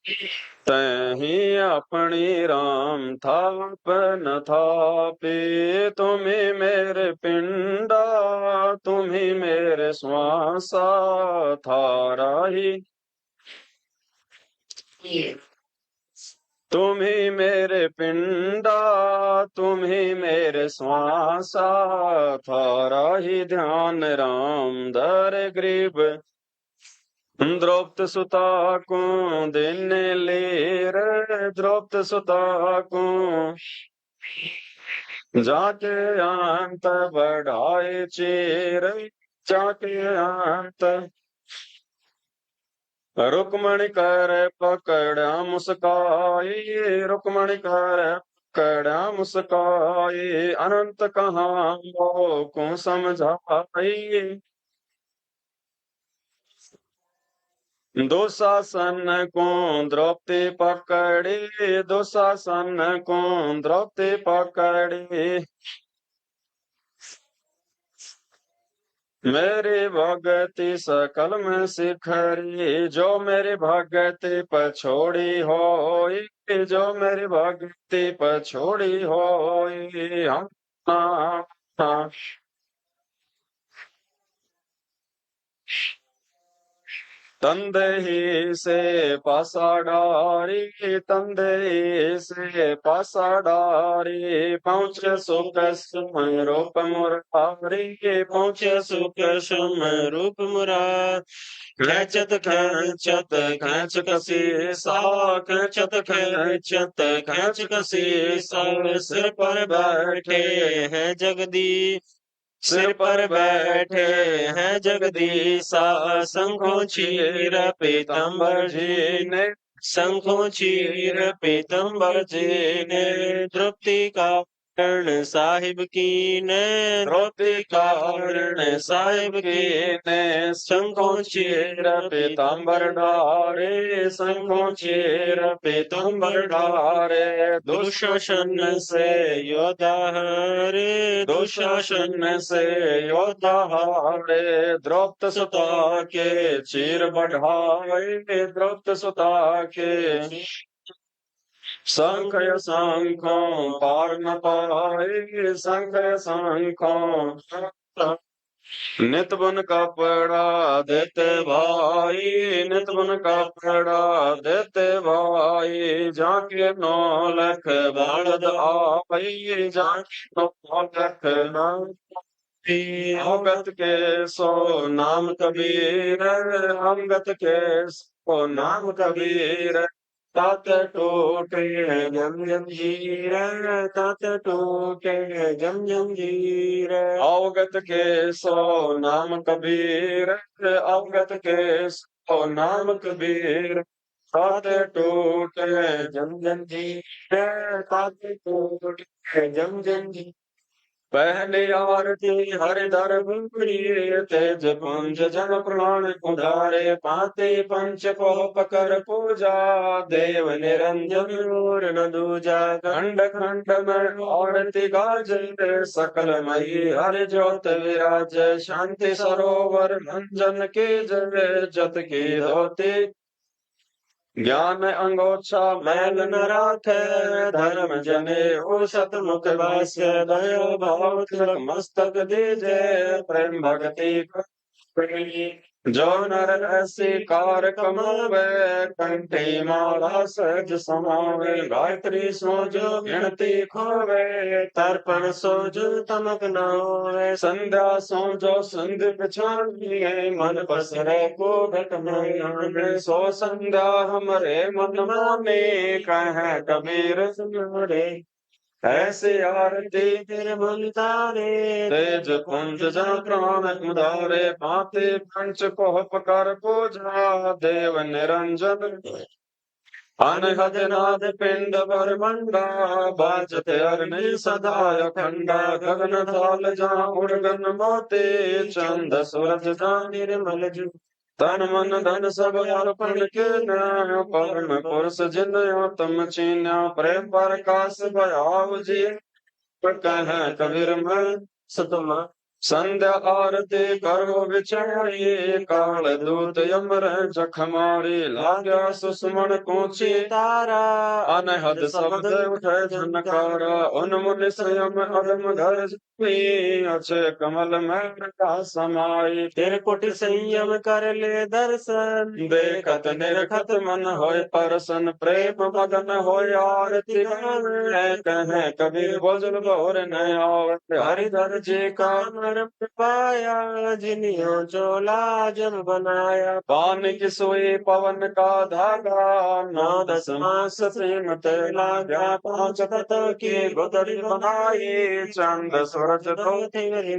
तही अपनी राम थापन थापे, तुम्ही मेरे पिंडा तुम्ही मेरे श्वासा, थारा ही तुम्ही मेरे पिंडा तुम्ही मेरे श्वासा, थारा ही ध्यान राम धर ग्रीब, द्रौपद सुता को दिन लेर, द्रौपद सुता को जाके अंत बढ़ाए चेर, जाके अंत रुक्मणी कर पकड़ा मुस्काए, रुक्मणी कर पकड़ा मुस्काए, अनंत कहाँ को समझाए, दुशासन को द्रौपदी पकड़ी, दुशासन को द्रौपदी पकड़ी, मेरी भगति सकल में शिखरी, जो मेरी भगति पछोड़ी होई, जो मेरी भक्ति पछोड़ी होई, हम तंदे से पासाडारी, तंदे से पासाडारी, पहुँचे सुख सुम रूप मुरारी, पहुँचे सुख सुम रूप मुरारी, खेचत खेचत खेच कसी सा, खेचत खेचत खेच कसी सा, सिर पर बैठे हैं जगदीश, सिर पर बैठे हैं जगदीशा, शंखों चीर पीतम्बर जी ने, शंखों चीर पीतम्बर जी ने, द्रौपदी का कर्ण साहिब की ने, द्रौपदी का कर्ण साहिब की ने, शंखों चीर पीतम्बर डारे, शंखों चीर पीतम्बर डारे, दुशासन से योद्धा हरे, दुशासन से योद्धा हरे, द्रौपद सुता के चीर बढ़ाए, द्रौपद सुता के शंख शंखों पार न पाए, शंख शंखों नित बन कपड़ा देते भाई, नित बन कपड़ा देते भाई, जाके 9 लाख बालद आई, जाके 9 लाख अवगत के सो नाम कबीर, अवगत के सो नाम कबीर, तात टूटे जम जंजीर, तात टूटे जम जंजीर, अवगत के सो नाम कबीर, अवगत के सो नाम कबीर, तात टूटे जम जंजीर, तात टूटे जम जंजीर, पहली आरती हरिधर बुरी, तेज पुंज जन प्राण उधारे, पाते पंच को पकर पूजा, देव निरंजन और न दूजा, खंड खंड में आरती गाज, सकल मई हरि ज्योत विराज, शांति सरोवर मंजन के जय, जत की धोती ज्ञान अंगोछा मैल न राखे, धर्म जने ओ सतमुख भाष्य, दया भाव तिलक मस्तक दीजे, प्रेम भक्ति जो नर ऐसी कार कमावे, कंठी माला सहज समावे, गायत्री सोजो गिनती खोवे, तर्पण सोजो तमक न होवे, संध्या सोजो संध पिछाड़िए, मन पसरे को घट में, सो संध्या हमरे मन माने, कह कबीर सुनारे, ऐसे आरती तेरे मन तारे, तेज पुंज जन प्राण उधारे, पाते पंच को पकर पूजा, देव निरंजन अनहद नाद पिंड ब्रह्मंडा, बाजते अग्नि सदा अखंडा, गगन थाल जहाँ उड़गन मोते, चंद सूरज जहाँ निर्मल जु, तन मन धन सब अर्पण के न, परम पुरुष जिन तुम चीन्या, प्रेम प्रकाश भयाव जी, कह कबीर मैं सतमा संध्या आरती करो विचारिए, काल दूत यमर जखमारी, लाग्या सुषमन कोची तारा, अनहद शब्द उठे झनकारा, उन्मुनि स्वयं अदम घर अच्छे कमल में प्रकाश समाई, त्रिपुट संयम कर ले दर्शन, देखत निरखत मन होय परसन, प्रेम मगन होय आरती गावे, कहे कबीर बोझल गौर न आवत, हरिधर जी का नर पाया, जिनियो चोला जल बनाया, पान की सोई पवन का धागा, 9-10 मास श्रीमत लागा, 5 तत्व की गुदड़ी बनाई, चंद सूरज दो तेरी,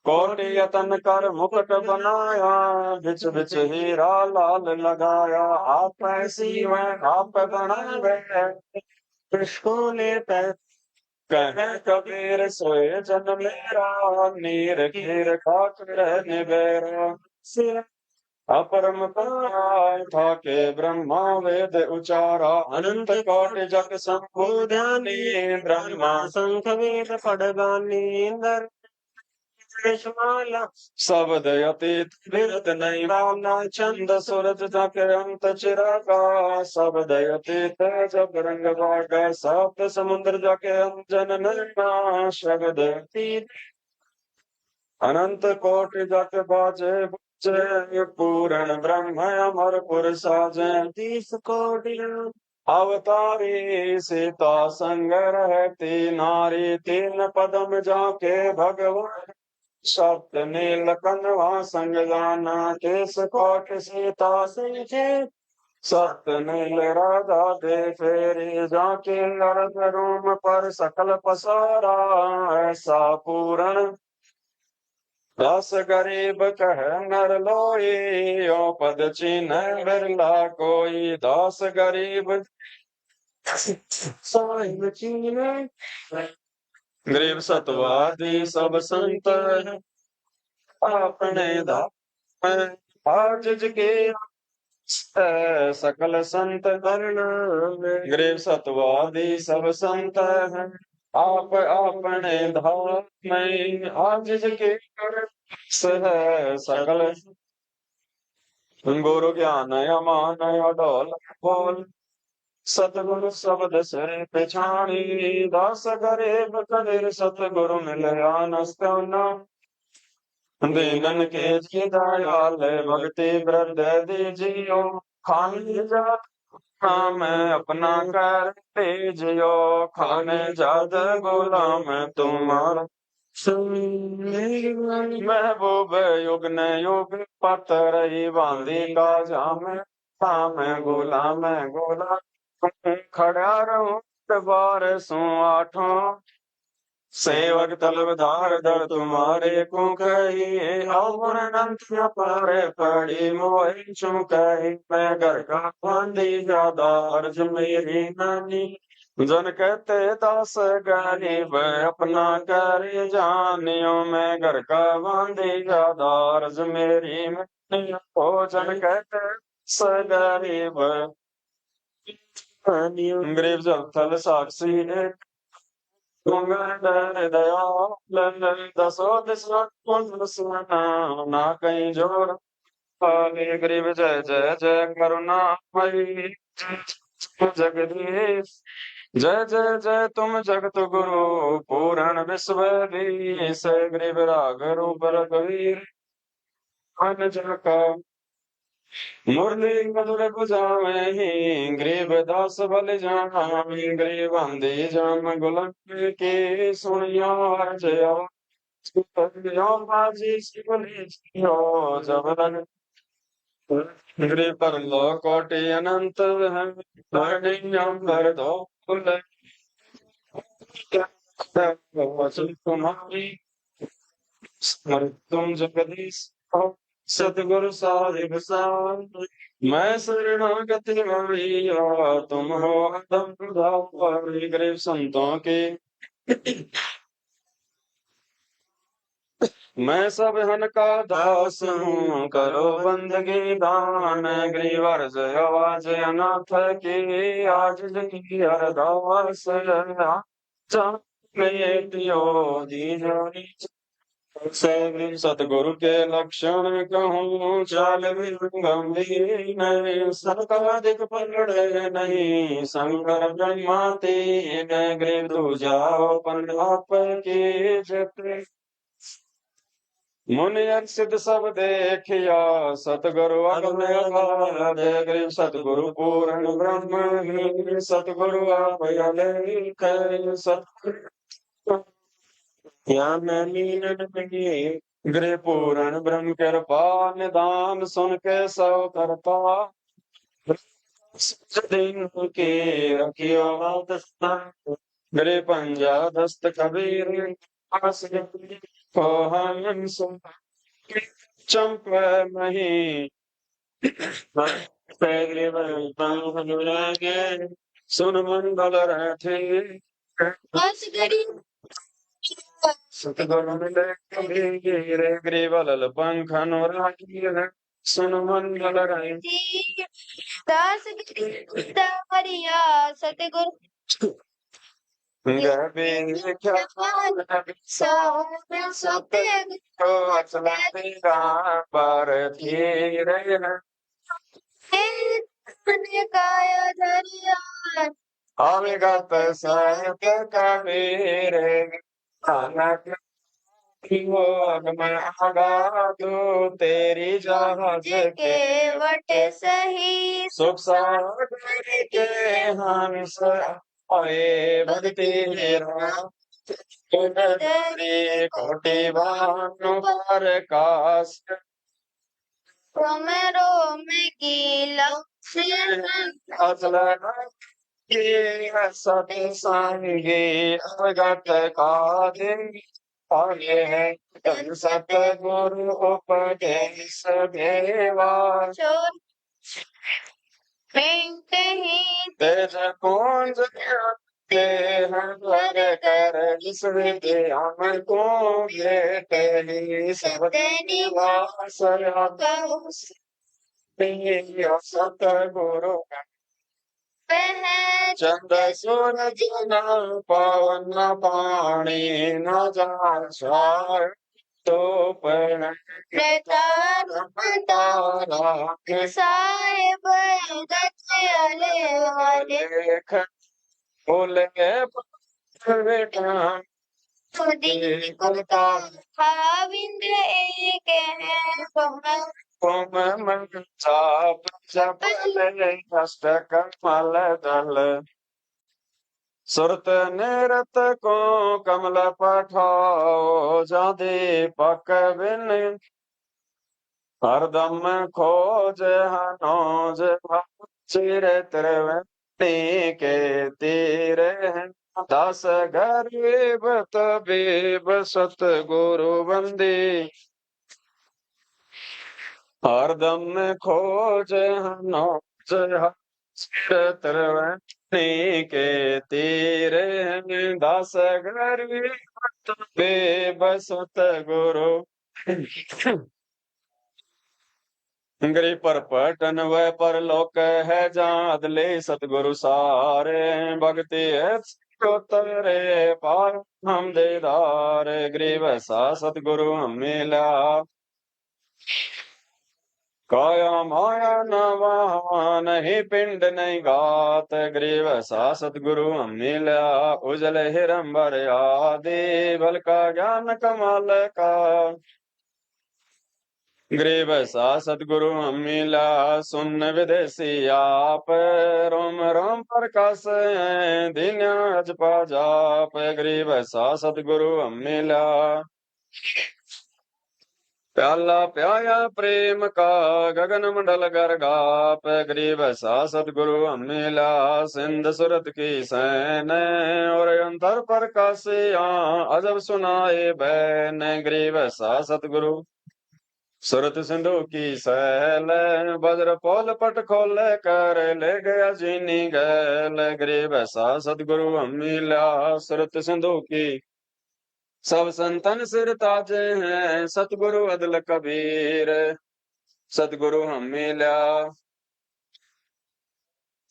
कोटि यतन कर मुकुट बनाया, बिच बिच हीरा लाल लगाया, आप ऐसी वह आप बनावे, कृष्ण ने कहे कबीर सोए जन मेरा, नीर खीर खाकर निबेरा, सिर अपरम पाया था के ब्रह्मा वेद उचारा, अनंत कोटि जग शंभु ध्यानी, ब्रह्मा शंख वेद पढ़गानी, इंद्र शब्द अतीत विरत नहीं वाला, चंद सूरज जग अंत चिरागा, शब्द अतीत जब रंग बागा, सप्त समुद्र जग अंजन नैना, शब्द अतीत अनंत कोटि जग बाजे बुझे, पूर्ण ब्रह्म अमर पुर साजे, 30 कोटि अवतारी, सीता संग रहती नारी, 3 पदम जाके भगवान, सप्त नील कनवा संग जाना, केस कोट सीता सिंचे, सप्त नील राधा दे फेरी, जाके अर्ध रूम पर सकल पसारा, ऐसा पूर्ण 10 गरीब कह नर लोई, ओ पद चिन्ह बिरला कोई, 10 गरीब साहिब चिन्ह, गरीब सतवादी सब संत अपने धाम, आजिज के सकल संत वर्ण, गरीब सतवादी सब संत हैं, आप अपने धाम में, आजिज के सकल, गुरु ज्ञान अमान अडोल बोल, सतगुरु शब्द से पछाणी, 10 गरीब कबीर सतगुरु मिलया नस्तना, दीनन के जी दयाल भक्ति वृद्ध दीजियो, खाने जात मैं अपना कर दीजियो, खाने जात गुलाम तुम्हारा, महबूब युग न युग पतर बांधी का जाम, मैं गुलाम खड़ा रहूं बार सो 8 सेवक तलबधार दर तुम्हारे को कहिए, और अनंत पारे पड़ी मोहि चुम कही, मैं घर का बांधी ज्यादा अर्ज मेरी नानी, जन कहते 10 गरीब अपना कर जानियो, मैं घर का बांधी ज्यादा अर्ज मेरी नानी, ओ जन कहते 10 गरीब गरीब जब थल साक्षी एक, दसो दिशा ना कहीं जोर, गरीब जय जय जय करुणा मई, जगदीश जय जय जय तुम जगत गुरु, पूर्ण विश्व दीस, गरीब राग रूप रघुवीर, मन जका मुरली मधुर बुझावे ही, गरीब दास बल जामी, गरीब आंधी जाम गुलाम के सुनियो जया, बाजी शिवली जब लग, गरीब पर लो कोटि अनंत है, भर दो तुम्हारी, तुम जगदीश सतगुरु साहिब साथ, मैं शरणागति मैया, तुम हो अदम उधारी, गरीब संतों के मैं सब हन का दास हूँ, करो बंदगी दान, गरीब अर्ज आवाज अनाथ की, आज की अरदास, दियो दी जानी, सैगुरु सतगुरु के लक्षण कहूँ चाल गंभीर नहीं सनकादिक पलड़े नहीं शंकर ब्रह्मा तीन गृह दूजाओ पंडाप के जते मुनि सिद्ध सब देखिया सतगुरु अगम अगाध गृह सतगुरु पूर्ण ब्रह्म सतगुरु आप अलैख सतगुरु ज्ञान लीन नहीं गृह पूर्ण ब्रह्म कृपा निदान सुन के सब करता दिन के रखियो दस्ता गृह पंजा दस्त कबीर हम चंप नहीं सुन मंगल रहते बस गरी सतगुरु मिले कबीर ग्रीवल पंख अनुरागी सुन मंगल रहते दास दरिया सतगुरु गबीर क्या सत्य तो अचला तेरा पर धीर काया धरिया अविगत सत कबीर अनक वो अगमय आगाधु तेरी जहाज के वट सही सुख सागर के हंस आए भक्ति तेरी कोटि भानु पर काश रोमेरो में गीला अचल की सती संगी अवगत का दिन आगे है सतगुरु उपदेश देवा चोर पेंट ही तेज कुंज के हर कर जिस विद्या को भेटे सब निवास सतगुरु चंद सूरज न पवन पानी न जा तो पण तारा साहेब लेख बोल के बेटा हाविंद्र एक है मन चाप जप कष्ट कमल दल सुरत निरत को कमल पठाओ जा दीपक बिन हरदम खोज हनोज चिर त्रिवेणी के तीर दास गरीब तबीब सतगुरु बंदी हरदम खोज हनोज चिर त्रिवेणी के तीर दास गरीब तबीब सतगुरु गिरि पर पटन वह पर लोक है जादले सतगुरु सारे भक्ति है तेरे पार हम देदार ग्रीव सा सतगुरु हम मिला काया माया नवा नहीं पिंड नहीं गात ग्रीव सा सतगुरु हम मिला उजल हिरंबर आदि बल का ज्ञान कमाल का ग्रीव सा सतगुरु मिला सुन विदेशी आप रोम रोम प्रकाश दीन अजपा जाप ग्रीव सा सतगुरु मिला प्याला प्याया प्रेम का गगन मंडल गर्गाप ग्रीव सा सतगुरु मिला सिंध सुरत की सैन और अंतर प्रकाशिया अजब सुनाए बैन ग्रीव सा सतगुरु सुरत सिंधु की सैल वज्र पोल पट खोल कर ले गया जीनी गैल गरीब सा सतगुरु मिला सुरत सिंधु की सब संतन सिर ताजे हैं सतगुरु अदल कबीर सतगुरु हम मिला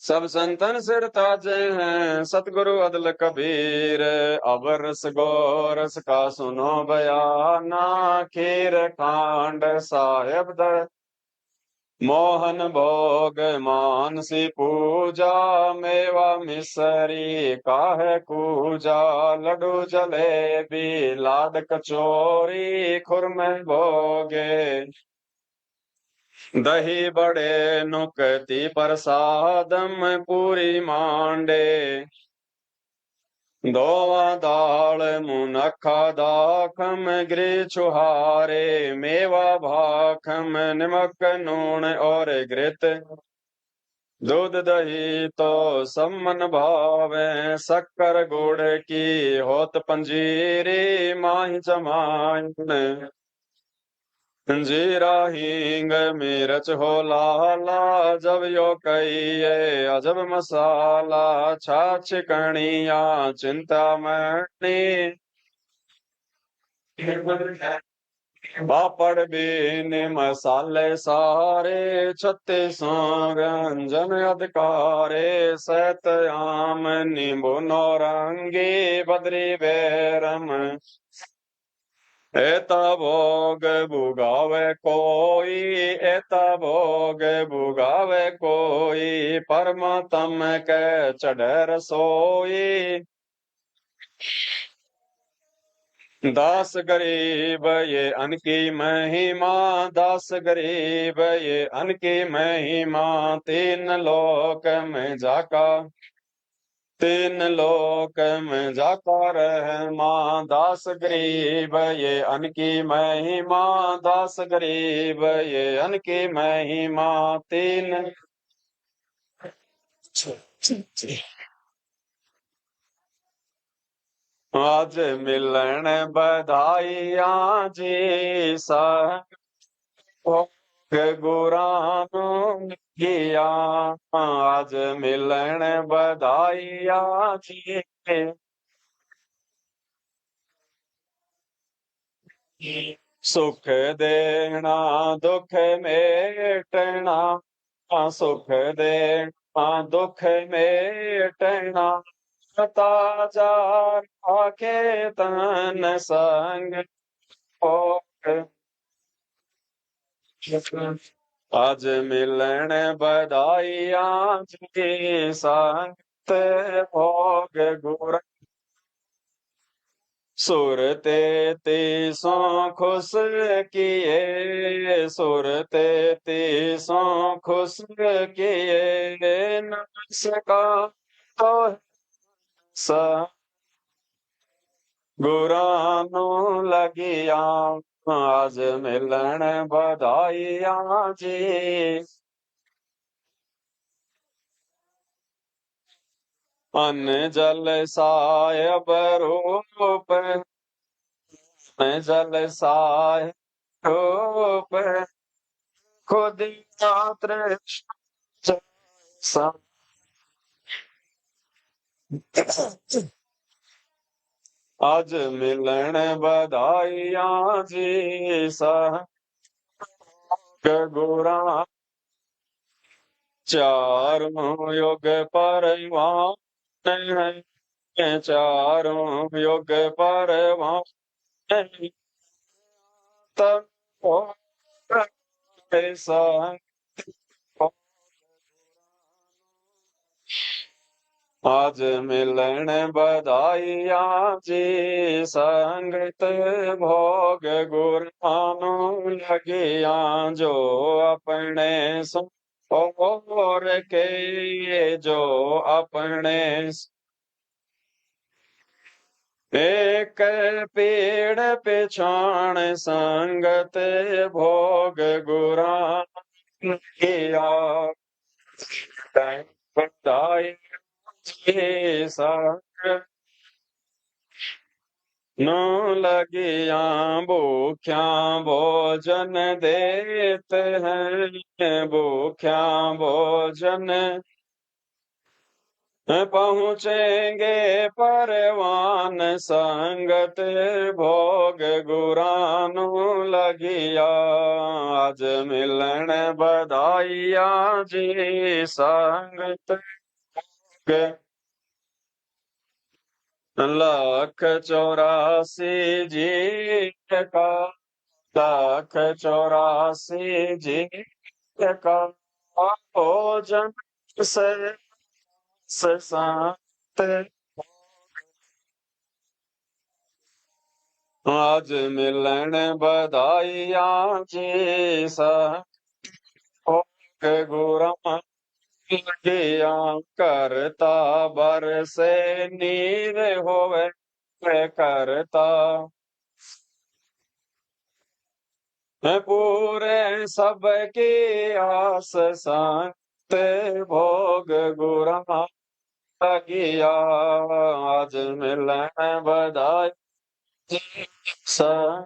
सब संतन सिर ताजे हैं, सतगुरु अदल कबीर। अब रस गोरस का सुनो बयाना, खीर खांड साहेब दर मोहन भोग मानसी पूजा। मेवा मिसरी काहे कूजा, लड्डू जलेबी लाड कचोरी खुरमे भोगे। दही बड़े नुकती प्रसादम पूरी मांडे। दोवा दाल मुनखा दाखम गृह छुहारे। मेवा भाखम नमक नून और घृत। दूध दही तो सम्मन भावे, शक्कर गुड़ की होत पंजीरी। माही जमाइन जीरा हींग मिर्च हो लाला, जब यो कहिए अजब मसाला। छाछ कणिया चिंतामणि, पापड़ बीन मसाले सारे। छत्तीसों व्यंजन अधिकारे, सतयाम नींबू नौरंगी बद्री बैरम। एता भोग भुगावे कोई, एता भोग भुगावे कोई। परमात्म के चढ़े रसोई। दास गरीब ये अन की महिमा, दास गरीब ये अन की महिमा। तीन लोक में जाका, तीन लोक में जाता रहमा। दास गरीब ये अन की महिमा, दास गरीब ये अन की महिमा। तीन आज मिलन बधाइया जी, सब गुरानो किया। आज मिलन बधाइया जी, सुख देना दुख मेटना। सुख देना दुख मेटना। ताजा आके तन संग भोग। आज मिलन बधाइया जी, संत भोग गुर। सुरते तीसों खुश किए, सुरते तीसों खुश किए। नमस्का तो सा गुरानो लगिया। आज मिलन बधाइया जी। अन्न जल सायब रूप, अन्न जल साय रूप। खुद मात्र सा। आज मिलन बधाइया जी, सह गुरा। चारों युग परवान है, चारों युग परवान है। तब हो संग। आज मिलन बधाइया जी, संगत भोग गुरानो लगिया। जो अपने सो और के, जो अपने एक पेड़ पिछाण संगत भोग गुरान किया। बधाई जी संग नो लगिया। भूख्या भोजन देते हैं, भूख्या भोजन पहुँचेंगे परवान संगत भोग गुरानु लगिया। आज मिलन बधाइया जी संगत के 184 जी का 184 जी का भोजन से संत आज मिलन बधाइया जी भोग गुरा लगिया। करता बरसे नीर होवे करता पूरे सबकी आस संत भोग गुरा लगिया। आज मिलन बधाई संग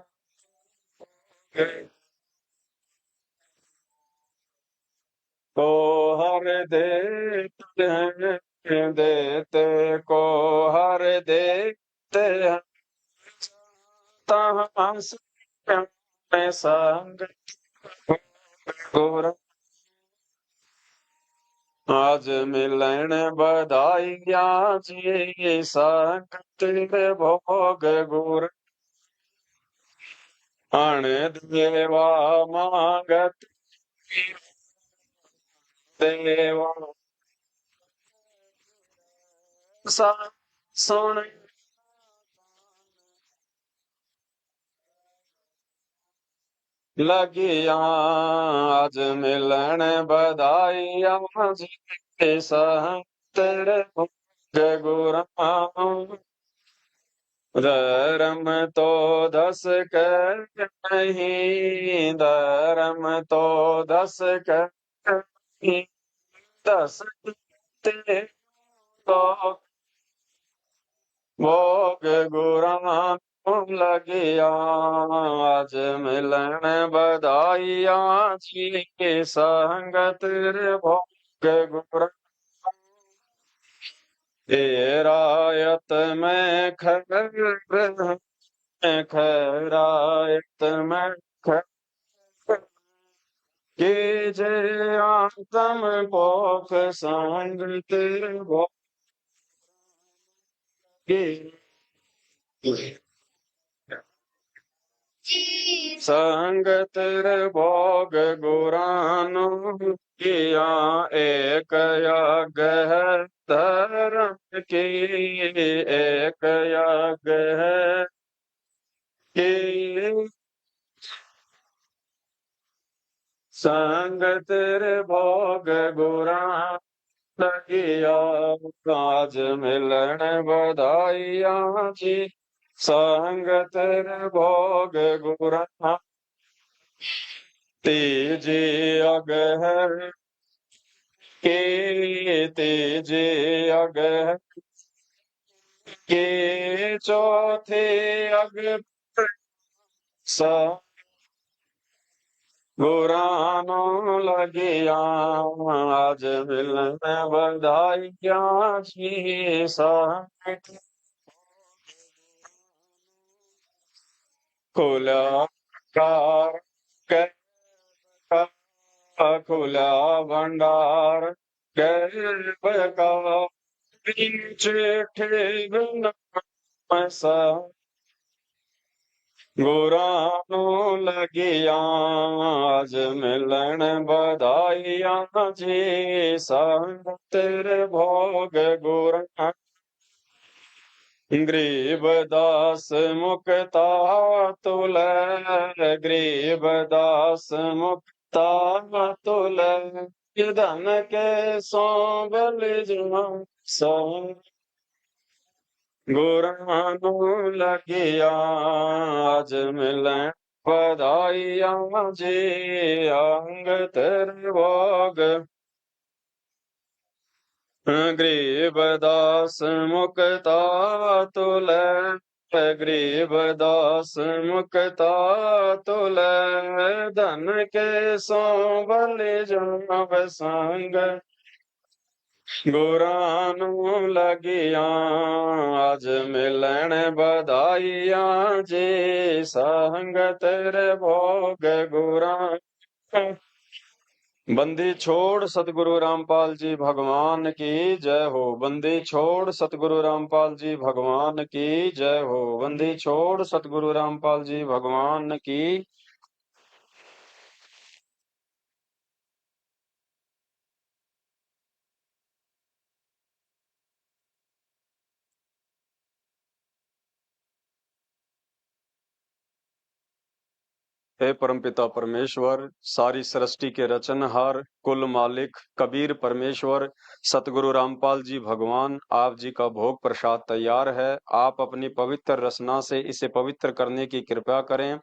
को हर देते हैं देते को हर देते हैं तहाँ से संग गुरु। आज मिलन बधाइया जी संगत भोग गुर अण देवा मांगत देवा सा सुन लगिया। आज मिलन बधाइया जी संगत भोग गुरा धर्म तो 10 कर नहीं धर्म तो 10 कर नहीं 10 ते तो भोग गुरा लगिया। आज मिलन बधाइया जी के संगत भोग गुरा रायत में खैरायत में के जय आतम पोख संगत भोग संगत भोग गुरानु किया। एक यज्ञ है धर्म की एक यज्ञ है कि संगत भोग गुरा लगिया। आज मिलन बधाइया जी संगत भोग गुरा तीजी अग है के तीजी अग है के चौथे अग सा गुरानो लगिया। आज मिलन बधाइया जी संगत खुला कार खुला भंडार गर्भ का बीच ठेगन पैसा गुरानो लगिया। आज मिलन बधाइया जी संगत भोग गुरा गरीब दास मुक्ता तुल गरीब दास मुक्ता तुल धन के सोबल सो गुरानु लगिया। आज मिलन बधाइया जी अंग तेरे भोग गरीब दास मुक्ता तुल गरीब दास मुक्ता तुल धन के सोबल संग गुरानू लगिया आज मिलन बधाइया जी संगत रे भोग गुरा। बंदी छोड़ सतगुरु रामपाल जी भगवान की जय हो। बंदी छोड़ सतगुरु रामपाल जी भगवान की जय हो। बंदी छोड़ सतगुरु रामपाल जी भगवान की। हे परमपिता परमेश्वर, सारी सृष्टि के रचनहार, कुल मालिक, कबीर परमेश्वर, सतगुरु रामपाल जी भगवान, आप जी का भोग प्रसाद तैयार है। आप अपनी पवित्र रचना से इसे पवित्र करने की कृपा करें।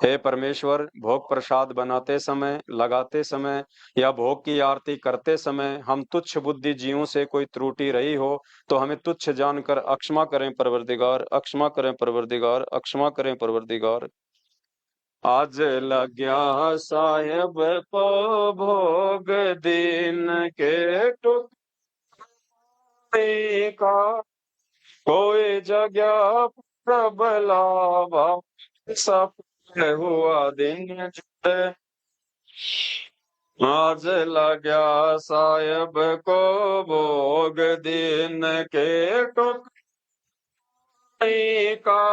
हे परमेश्वर, भोग प्रसाद बनाते समय, लगाते समय या भोग की आरती करते समय हम तुच्छ बुद्धि जीवों से कोई त्रुटि रही हो तो हमें तुच्छ जानकर अक्षमा करें परवरदिगार, अक्षमा करें परवरदिगार, अक्षमा करें परवरदिगार। आज लग्या साहेब को भोग दिन के टुकड़े का कोई जगह प्रबलावा सफल हुआ दिन जुटे। आज लग्या साहेब को भोग दिन के टुकड़े का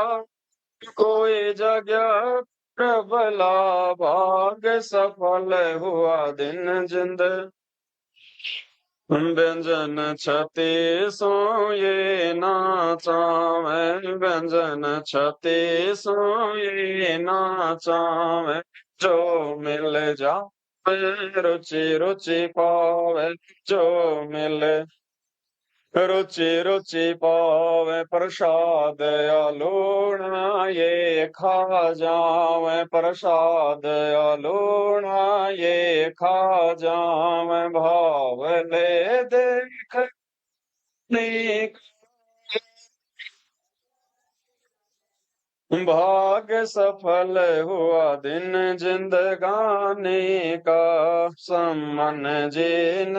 कोई जगह प्रबला भाग सफल हुआ दिन जिंद। व्यंजन छते सो ये नाचावे, व्यंजन छते सो ये नाचावे, जो मिल जावे रुचि रुचि पावे, जो मिले रुचि रुचि पावे प्रसाद अलूणा ये खा जावे, प्रसाद अलूणा ये खा जावे, भाव ले देख नीक भाग सफल हुआ दिन जिंदगानी का। सम्मन जिन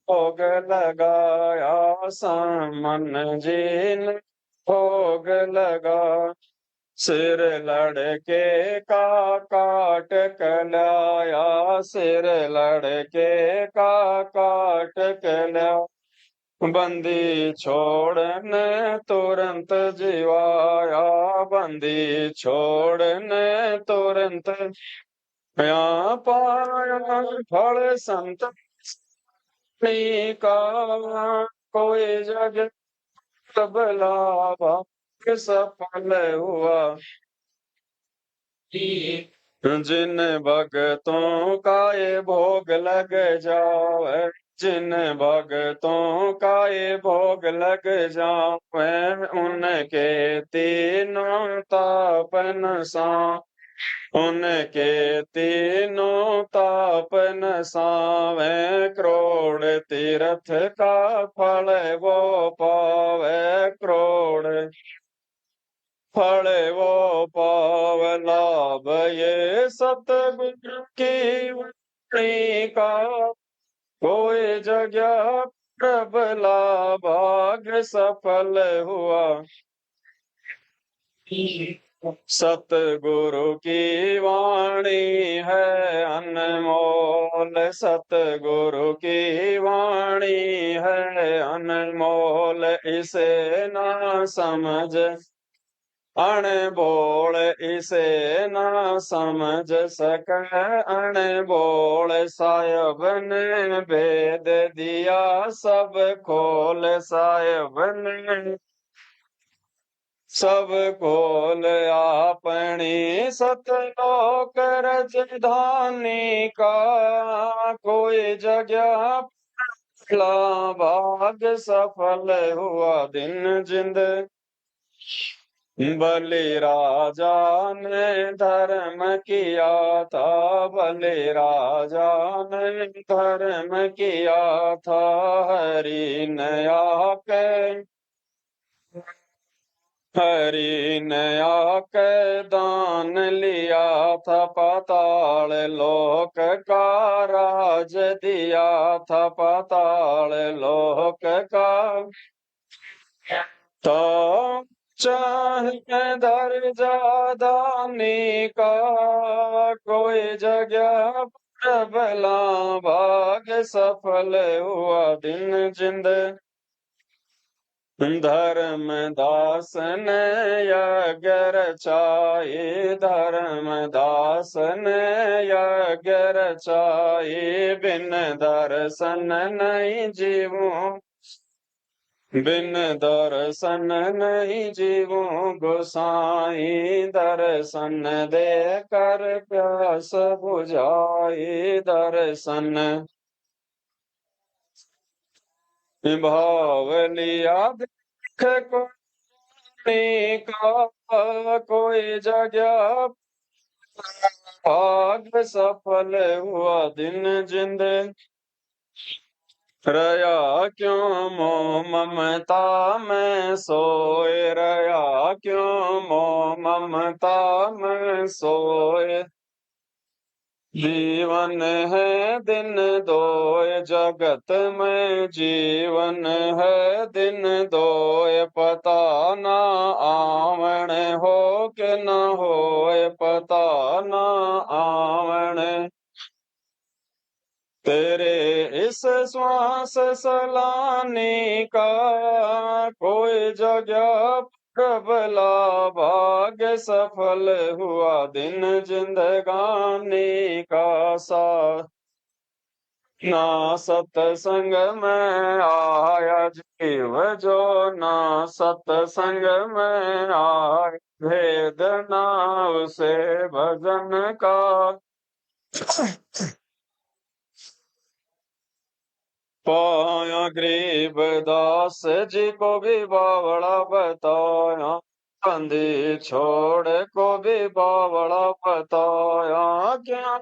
भोग लगाया, सामन जीन भोग लगा, सिर लड़के का काट कलाया, सिर लड़के का काट कलाया, बंदी छोड़ने तुरंत जीवाया, बंदी छोड़ने तुरंत यहाँ पाया फल संत का कोई जग तबला भाग सफल हुआ। जिन भगतों का ये भोग लग जावे, जिन भगतों का ये भोग लग जावे, उनके तीनों तापन सा, उनके तीनों तापन सावे, करोड़ तीर्थ का फल वो पावे, करोड़ फल वो पाव लाभ ये सतगुरु की वाणी का, कोई जगह प्रबला भाग सफल हुआ। सतगुरु की वाणी है अनमोल, सतगुरु की वाणी है अनमोल, इसे ना समझ अणबोल, इसे ना समझ सके अणबोल, साहेब ने भेद दिया सब खोल, साहेब ने सब खोल अपनी सतलोक राजधानी का, कोई जगह भाग सफल हुआ दिन जिंद। बलि राजा ने धर्म किया था, बलि राजा ने धर्म किया था, हरि ने आके हरि ने आके दान लिया था पाताल लोक का, राज दिया था पाताल लोक का। तो चाहे दर्जा दानी का, कोई जगह प्रबला भाग सफल हुआ दिन जिंद। धर्म दास ने यज्ञ रचाए, धर्म दास ने यज्ञ रचाए, बिन दर्शन नहीं जीवूं, बिन दर्शन नहीं जीवूं गोसाई। दर्शन दे कर प्यास बुझाई, दर्शन भाव लिया देख कोई का, कोई जगह भाग सफल हुआ दिन जिंद। रया क्यों मोह ममता में सोए, रया क्यों मोह ममता में सोए। जीवन है दिन दोय जगत में, जीवन है दिन दोय पता ना आवण हो के न होय, पता ना आवण। तेरे इस श्वास सलाने का, कोई जगह प्रबला भाग्य सफल हुआ दिन जिंदगानी का। सा ना सत्संग में आया जीव जो, ना सत्संग में आया भेद ना उसे भजन का। पाया गरीब दास जी को भी बावड़ा बताया, बंदी छोड़ को भी बावड़ा बताया। क्या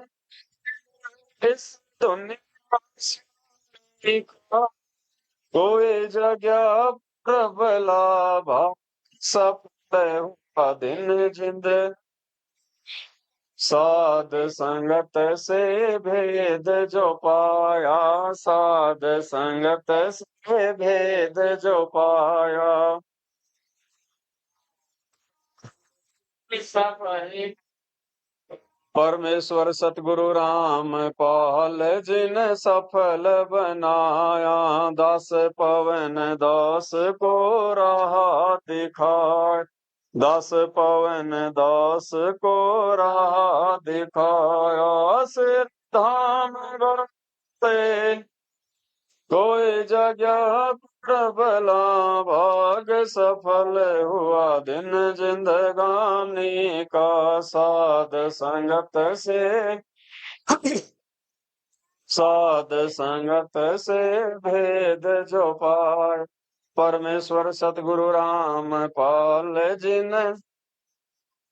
इस दुनिया से कोई जगह प्रबला भाव सफल हुआ दिन जिंद। साध संगत से भेद जो पाया, साध संगत से भेद जो पाया। परमेश्वर सतगुरु राम पाल जिन सफल बनाया, दास पवन दास को राह दिखाए, दास पवन दास को राह दिखाया। सिर धाम से कोई जगह प्रबला भाग सफल हुआ दिन जिंदगानी का। साध संगत से साध संगत से भेद जो पाए, परमेश्वर सतगुरु राम पाल जिन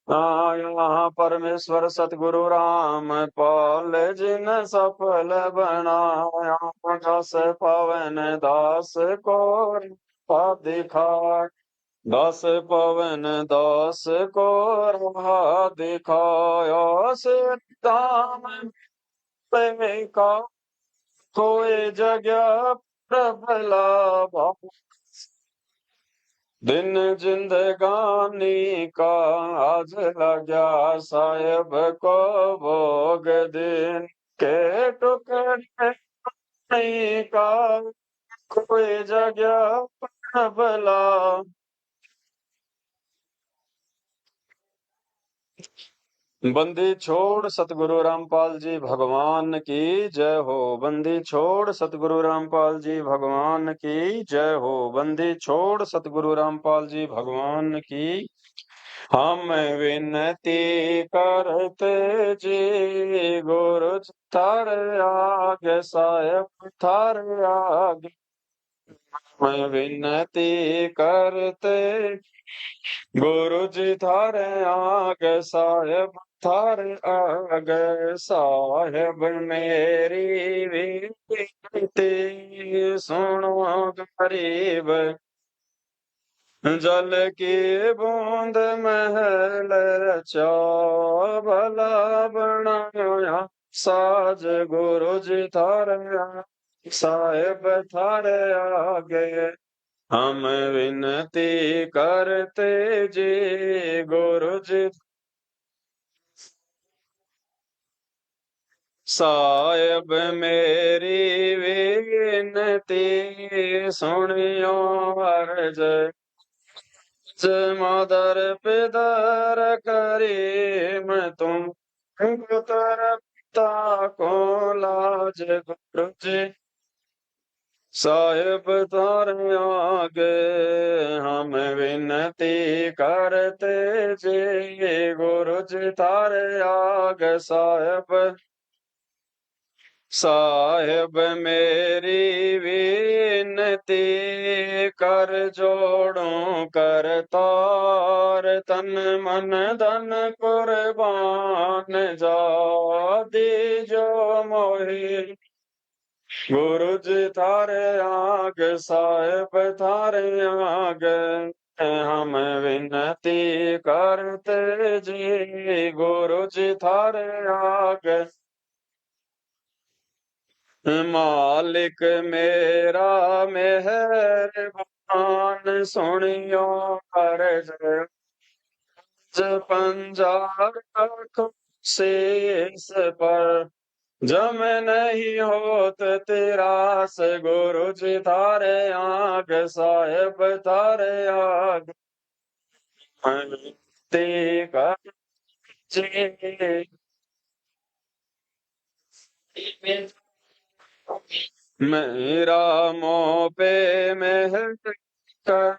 आया। परमेश्वर सतगुरु राम पाल जिन सफल बनाया, दास पवन दास को राह दिखाए, दास पवन दास को राह दिखाया। सिर धाम पे का कोई जगह प्रबला भाव, दिन जिंदगानी का आज लगा साहेब को भोग, दिन के टुकड़े नहीं का कोई जगह प्रबला। बंदी छोड़ सतगुरु रामपाल जी भगवान की जय हो, बंदी छोड़ सतगुरु रामपाल जी भगवान की जय हो, बंदी छोड़ सतगुरु रामपाल जी भगवान की। हम विनती करते जी गुरु थारे आगे साहेब थारे आगे, मैं विनती करते गुरु जी थारे आगे साहेब थारे आगे, साहेब मेरी विनती सुनो गरीब। जल की बूंद महल रचा, भला बनाया साज गुरु जी थारे साहेब थारे आगे हम विनती करते जी गुरु जी साहेब मेरी विनती सुनियो अर्ज मादर पिदर करीम तुम पुत्र पिता को लाज गुरु जी साहेब तारे आगे हम विनती करते जी गुरु जी तारे आगे साहेब साहेब मेरी विनती कर जोड़ो कर तार तन मन धन कुर्बान जा दीजो मोहि गुरु जी थारे आग साहेब थारे आग हम विनती करते जी गुरु जी थारे आग मालिक मेरा मेहरबान सुनियो अर्ज पंजार रखो शीस पर जम नहीं होत तिरास गुरु जी थारे आग साहेब थारे आग ते कर जी मेरा मोह पे मेहर कर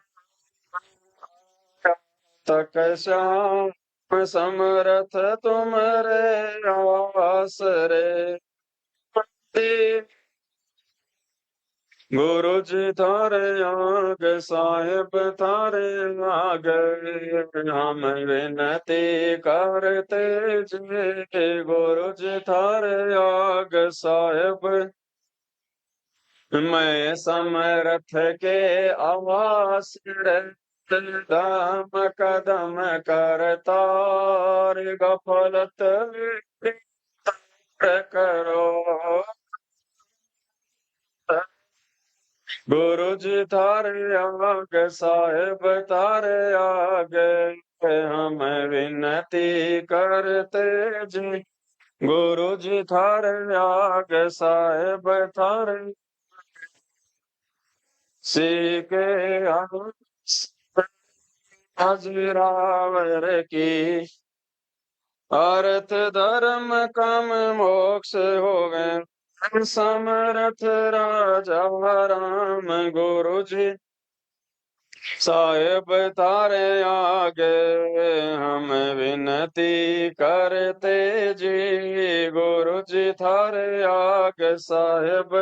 तक श्याम समरथ तुम रे आसरे गुरु जी थारे आग साहेब थारे आग हम विनती करते जी गुरु जी थारे आग साहेब मैं समरथ के आवास दाम कदम करतार गफलत करो गुरु जी थारे आग साहेब थारे आग हम विनती करते जी गुरु जी थारे आग साहेब थारे सीके हजरावर की अर्थ धर्म काम मोक्ष हो गए समरथ राजा राम गुरु जी साहेब थारे आगे हम विनती करते जी गुरु जी थारे आगे साहेब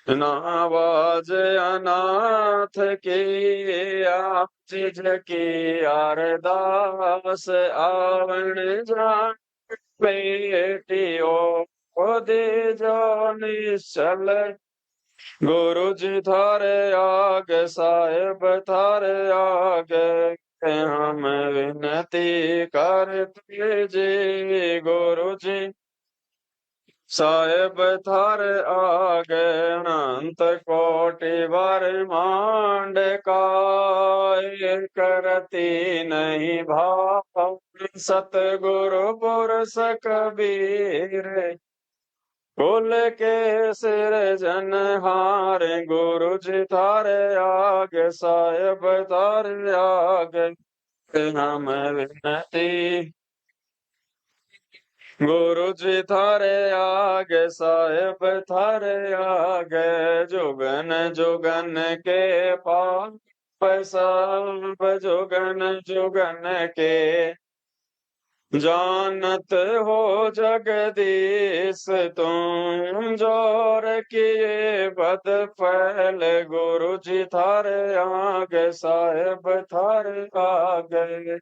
नावाज अनाथ की आप चिज की अरदास आवण जान बेटियो दे जो निश्चल गुरु जी थारे आग साहेब थारे आग हम विनती करते जी गुरु जी साहेब थारे आगे अनंत कोटि ब्रह्मांड काय करती नहीं भाव सतगुरु पुरुष कबीर कुल के सिर जनहार गुरु जी थारे आगे साहेब थारे आगे हम विनती गुरु जी थारे आगे साहेब थारे आगे जुगन जुगन के पाप सब जुगन जुगन के जानत हो जगदीश तुम जोर किए बद फैल गुरु जी थारे आगे साहेब थारे आगे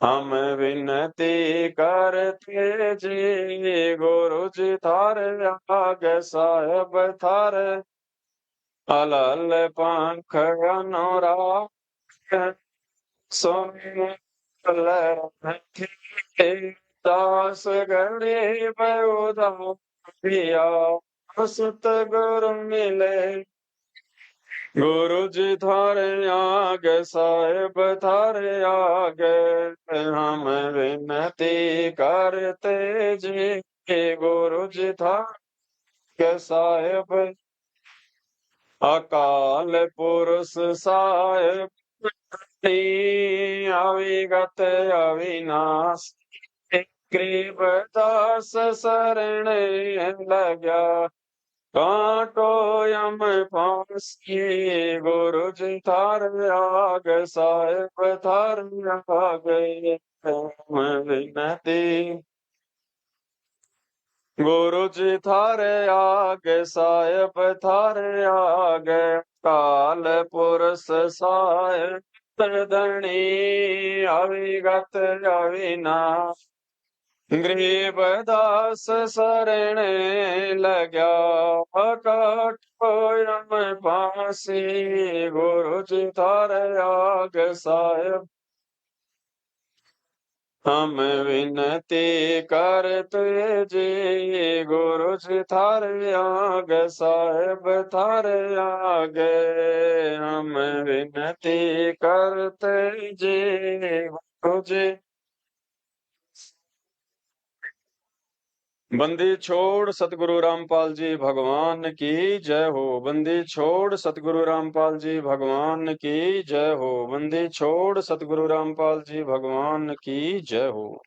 हम विनती करते जी गुरु जी थारे आगे साहेब थारे अलल पंख अनुराग सोने दास गरीब उदारिया सुत गुरु मिले गुरु जी थारे आगे साहेब थारे आगे हम विनती करते जी गुरु जी थारे साहेब अकाल पुरुष साहेब अविगत अविनाश कृपदास शरण लग्या काटो यम फांसी गुरु जी थार आग साहेब थार आगे विनती गुरु जी थारे आगे साहेब थारे आगे काल पुरुष साहेब धनी अविगत अविनाश गरीबदास शरण लग्या काटो यम फांसी गुरु जी थारे आग साहेब हम विनती करते जी गुरु जी थारे आग साहेब थारे आगे हम विनती करते जी गुरु जी बंदी छोड़ सतगुरु रामपाल जी भगवान की जय हो। बंदी छोड़ सतगुरु रामपाल जी भगवान की जय हो। बंदी छोड़ सतगुरु रामपाल जी भगवान की जय हो।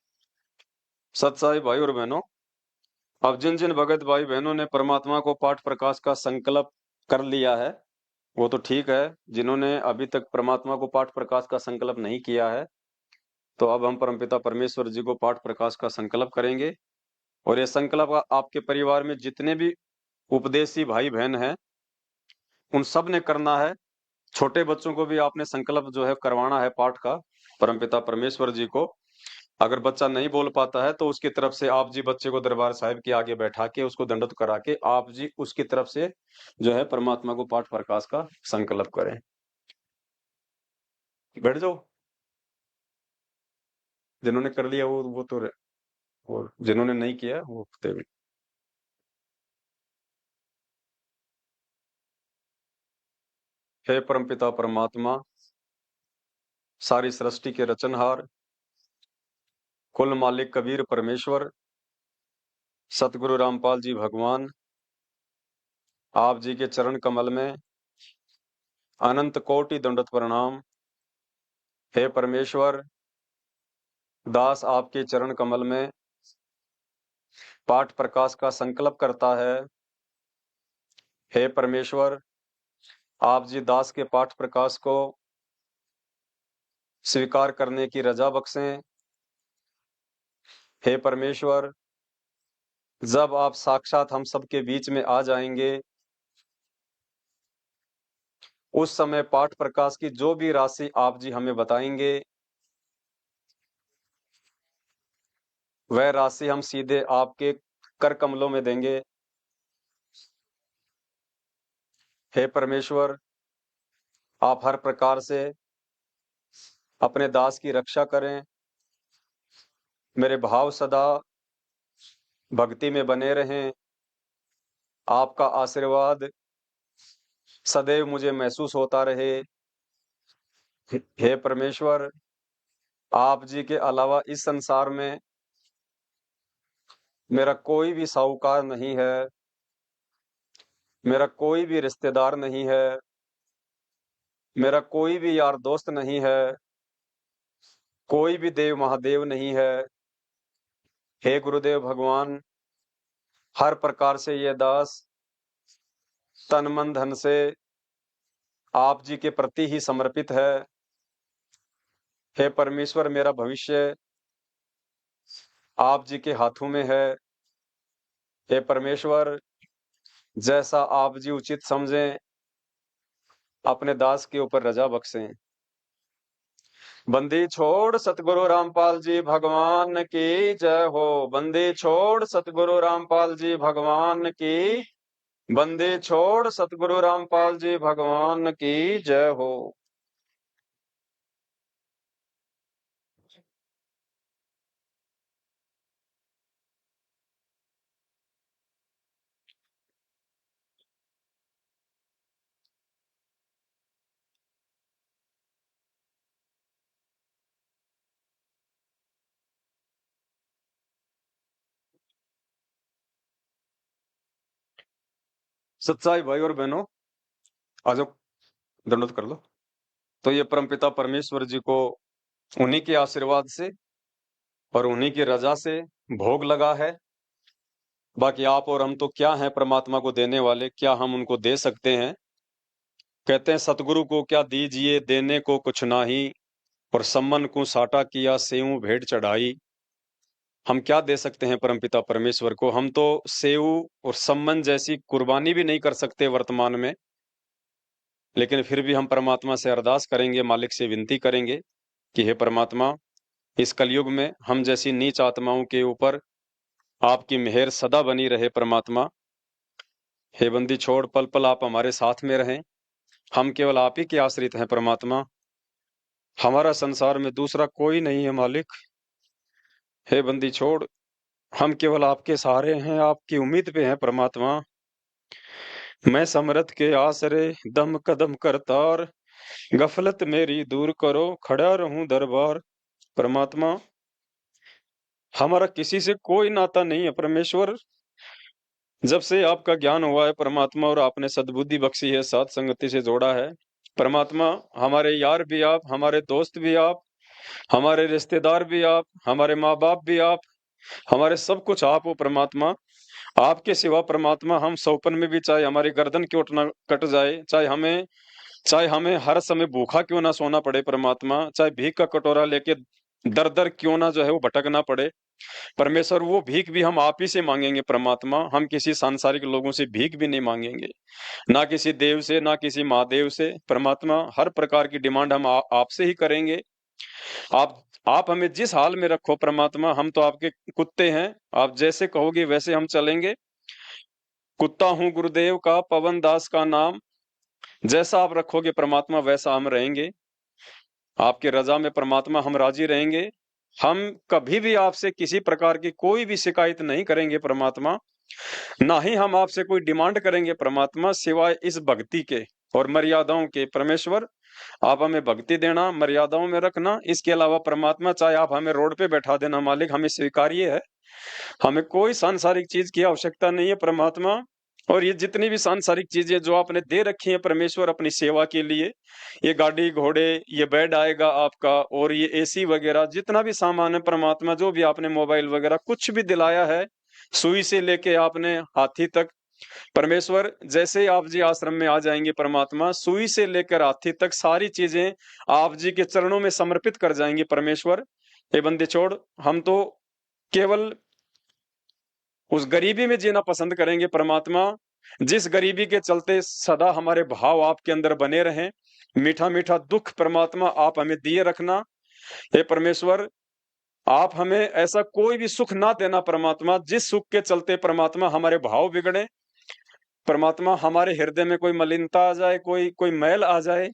सत्साई भाई और बहनों, अब जिन जिन भगत भाई बहनों ने परमात्मा को पाठ प्रकाश का संकल्प कर लिया है वो तो ठीक है। जिन्होंने अभी तक परमात्मा को पाठ प्रकाश का संकल्प नहीं किया है तो अब हम परमपिता परमेश्वर जी को पाठ प्रकाश का संकल्प करेंगे। और ये संकल्प आपके परिवार में जितने भी उपदेशी भाई बहन हैं उन सब ने करना है। छोटे बच्चों को भी आपने संकल्प जो है करवाना है पाठ का परमपिता परमेश्वर जी को। अगर बच्चा नहीं बोल पाता है तो उसकी तरफ से आप जी बच्चे को दरबार साहिब के आगे बैठा के उसको दंडवत करा के आप जी उसकी तरफ से जो है परमात्मा को पाठ प्रकाश का संकल्प करें। बैठ जाओ। जिन्होंने कर लिया वो तो और जिन्होंने नहीं किया वो हे परमपिता परमात्मा, सारी सृष्टि के रचनहार, कुल मालिक कबीर परमेश्वर, सतगुरु रामपाल जी भगवान, आप जी के चरण कमल में अनंत कोटि दंडवत प्रणाम। हे परमेश्वर, दास आपके चरण कमल में पाठ प्रकाश का संकल्प करता है। हे परमेश्वर, आप जी दास के पाठ प्रकाश को स्वीकार करने की रजा बख्शें। हे परमेश्वर, जब आप साक्षात हम सबके बीच में आ जाएंगे उस समय पाठ प्रकाश की जो भी राशि आप जी हमें बताएंगे वह राशि हम सीधे आपके कर कमलों में देंगे। हे परमेश्वर, आप हर प्रकार से अपने दास की रक्षा करें। मेरे भाव सदा भक्ति में बने रहें। आपका आशीर्वाद सदैव मुझे महसूस होता रहे। हे परमेश्वर, आप जी के अलावा इस संसार में मेरा कोई भी साहूकार नहीं है, मेरा कोई भी रिश्तेदार नहीं है, मेरा कोई भी यार दोस्त नहीं है, कोई भी देव महादेव नहीं है। हे गुरुदेव भगवान, हर प्रकार से ये दास तन मन धन से आप जी के प्रति ही समर्पित है। हे परमेश्वर, मेरा भविष्य आप जी के हाथों में है। हे परमेश्वर, जैसा आप जी उचित समझें अपने दास के ऊपर रजा बख्शें। बंदी छोड़ सतगुरु रामपाल जी भगवान की जय हो। बंदी छोड़ सतगुरु रामपाल जी भगवान की बंदे छोड़ सतगुरु रामपाल जी भगवान की जय हो। सच्चाई भाई और बहनों, आ जाओ, दंडोत कर लो। तो ये परमपिता परमेश्वर जी को उन्हीं के आशीर्वाद से और उन्हीं की रजा से भोग लगा है। बाकी आप और हम तो क्या हैं परमात्मा को देने वाले, क्या हम उनको दे सकते हैं। कहते हैं सतगुरु को क्या दीजिए देने को कुछ नाही, और सम्मन को साटा किया सेऊ भेंट चढ़ाई। हम क्या दे सकते हैं परमपिता परमेश्वर को? हम तो सेऊ और सम्मन जैसी कुर्बानी भी नहीं कर सकते वर्तमान में। लेकिन फिर भी हम परमात्मा से अरदास करेंगे, मालिक से विनती करेंगे कि हे परमात्मा, इस कलयुग में हम जैसी नीच आत्माओं के ऊपर आपकी मेहर सदा बनी रहे। परमात्मा, हे बंदी छोड़ पल पल आप हमारे साथ में रहें। हम केवल आप ही के आश्रित हैं परमात्मा, हमारा संसार में दूसरा कोई नहीं है मालिक। हे बंदी छोड़, हम केवल आपके सहारे हैं, आपकी उम्मीद पे हैं परमात्मा। मैं समरथ के आसरे दम कदम करतार, गफलत मेरी दूर करो खड़ा रहूं दरबार। परमात्मा, हमारा किसी से कोई नाता नहीं है परमेश्वर। जब से आपका ज्ञान हुआ है परमात्मा और आपने सद्बुद्धि बख्शी है, साथ संगति से जोड़ा है परमात्मा, हमारे यार भी आप, हमारे दोस्त भी आप, हमारे रिश्तेदार भी आप, हमारे माँ बाप भी आप, हमारे सब कुछ आप हो परमात्मा। आपके सिवा परमात्मा हम सौपन में भी, चाहे हमारी गर्दन क्यों ना कट जाए, चाहे हमें हर समय भूखा क्यों ना सोना पड़े परमात्मा, चाहे भीख का कटोरा लेके दर दर क्यों ना जो है वो भटकना पड़े परमेश्वर, वो भीख भी हम आप ही से मांगेंगे परमात्मा। हम किसी सांसारिक लोगों से भीख भी नहीं मांगेंगे, ना किसी देव से, ना किसी महादेव से परमात्मा। हर प्रकार की डिमांड हम आपसे ही करेंगे। आप हमें जिस हाल में रखो परमात्मा, हम तो आपके कुत्ते हैं, आप जैसे कहोगे वैसे हम चलेंगे। कुत्ता हूँ गुरुदेव का, पवन दास का नाम, जैसा आप रखोगे परमात्मा वैसा हम रहेंगे। आपके रजा में परमात्मा हम राजी रहेंगे। हम कभी भी आपसे किसी प्रकार की कोई भी शिकायत नहीं करेंगे परमात्मा, ना ही हम आपसे कोई डिमांड करेंगे परमात्मा, सिवाय इस भक्ति के और मर्यादाओं के। परमेश्वर, आप हमें भक्ति देना, मर्यादाओं में रखना, इसके अलावा परमात्मा चाहे आप हमें रोड पे बैठा देना मालिक, हमें स्वीकार्य है। हमें कोई सांसारिक चीज की आवश्यकता नहीं है परमात्मा। और ये जितनी भी सांसारिक चीजें जो आपने दे रखी हैं परमेश्वर अपनी सेवा के लिए, ये गाड़ी घोड़े, ये बेड आएगा आपका, और ये एसी वगैरह, जितना भी सामान है परमात्मा, जो भी आपने मोबाइल वगैरह कुछ भी दिलाया है, सुई से लेके आपने हाथी तक परमेश्वर, जैसे ही आप जी आश्रम में आ जाएंगे परमात्मा, सुई से लेकर हाथी तक सारी चीजें आप जी के चरणों में समर्पित कर जाएंगे परमेश्वर। ये बंदे छोड़, हम तो केवल उस गरीबी में जीना पसंद करेंगे परमात्मा, जिस गरीबी के चलते सदा हमारे भाव आपके अंदर बने रहें। मीठा मीठा दुख परमात्मा आप हमें दिए रखना। हे परमेश्वर, आप हमें ऐसा कोई भी सुख ना देना परमात्मा, जिस सुख के चलते परमात्मा हमारे भाव बिगड़े परमात्मा, हमारे हृदय में कोई मलिनता आ जाए, कोई कोई मैल आ जाए।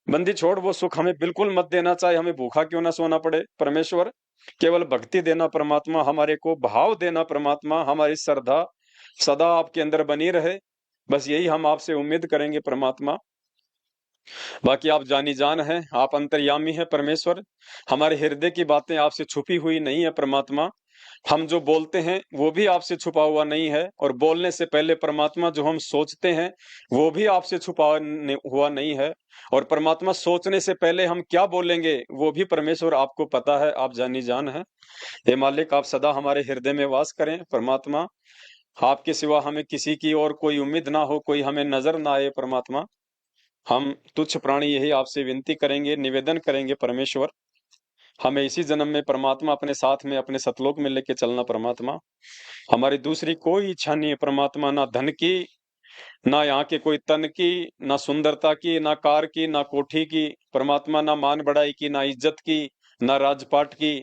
बंदी छोड़, वो सुख हमें बिल्कुल मत देना, चाहे हमें भूखा क्यों ना सोना पड़े परमेश्वर। केवल भक्ति देना परमात्मा, हमारे को भाव देना परमात्मा, हमारी श्रद्धा सदा आपके अंदर बनी रहे। बस यही हम आपसे उम्मीद करेंगे परमात्मा। बाकी आप जानी जान हैं, आप अंतर्यामी हैं परमेश्वर। हमारे हृदय की बातें आपसे छुपी हुई नहीं है परमात्मा। हम जो बोलते हैं वो भी आपसे छुपा हुआ नहीं है, और बोलने से पहले परमात्मा जो हम सोचते हैं वो भी आपसे छुपा हुआ नहीं है। और परमात्मा, सोचने से पहले हम क्या बोलेंगे वो भी परमेश्वर आपको पता है, आप जानी जान है। हे मालिक, आप सदा हमारे हृदय में वास करें परमात्मा। आपके सिवा हमें किसी की और कोई उम्मीद ना हो, कोई हमें नजर ना आए परमात्मा। हम तुच्छ प्राणी यही आपसे विनती करेंगे, निवेदन करेंगे परमेश्वर, हमें इसी जन्म में परमात्मा अपने साथ में अपने सतलोक में लेके चलना परमात्मा। हमारी दूसरी कोई इच्छा नहीं है परमात्मा, ना धन की, ना यहाँ के कोई तन की, ना सुंदरता की, ना कार की, ना कोठी की परमात्मा, ना मान बढ़ाई की, ना इज्जत की, ना राजपाट की।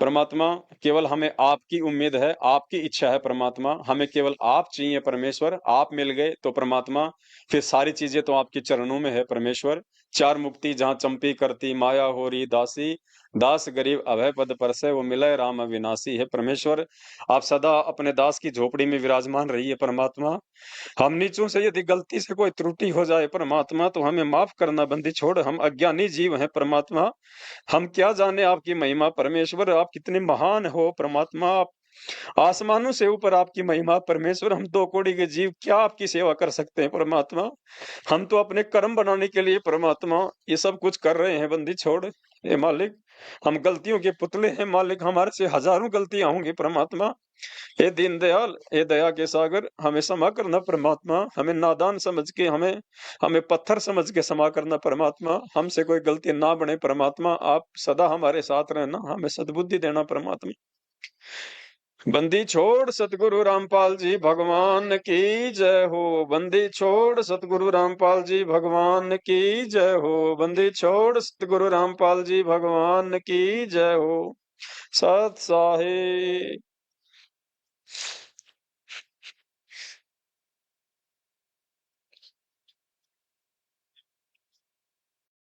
परमात्मा केवल हमें आपकी उम्मीद है, आपकी इच्छा है परमात्मा, हमें केवल आप चाहिए परमेश्वर। आप मिल गए तो परमात्मा फिर सारी चीजें तो आपके चरणों में है परमेश्वर। चार मुक्ति जहाँ चंपी करती माया हो रही दासी, दास गरीब अभय पद परसे वो मिले राम अविनाशी है परमेश्वर। आप सदा अपने दास की झोपड़ी में विराजमान रहिए परमात्मा। हम नीचों से यदि गलती से कोई त्रुटि हो जाए परमात्मा तो हमें माफ करना, बंदी छोड़, हम अज्ञानी जीव हैं परमात्मा। हम क्या जाने आपकी महिमा परमेश्वर, आप कितने महान हो परमात्मा। आप आसमानों से ऊपर आपकी महिमा परमेश्वर। हम दो कोड़ी के जीव क्या आपकी सेवा कर सकते हैं परमात्मा। हम तो अपने कर्म बनाने के लिए परमात्मा ये सब कुछ कर रहे हैं, बंदी छोड़ हे मालिक। हम गलतियों के पुतले हैं मालिक, हमारे से हजारों गलतियां होंगी परमात्मा। हे दीनदयाल, हे दया के सागर, हमें क्षमा करना परमात्मा। हमें नादान समझ के, हमें हमें पत्थर समझ के क्षमा करना परमात्मा। हमसे कोई गलती ना बने परमात्मा। आप सदा हमारे साथ रहना, हमें सद्बुद्धि देना परमात्मा। बंदी छोड़ सतगुरु रामपाल जी भगवान की जय हो। बंदी छोड़ सतगुरु रामपाल जी भगवान की जय हो। बंदी छोड़ सतगुरु रामपाल जी भगवान की जय हो। सत साहे।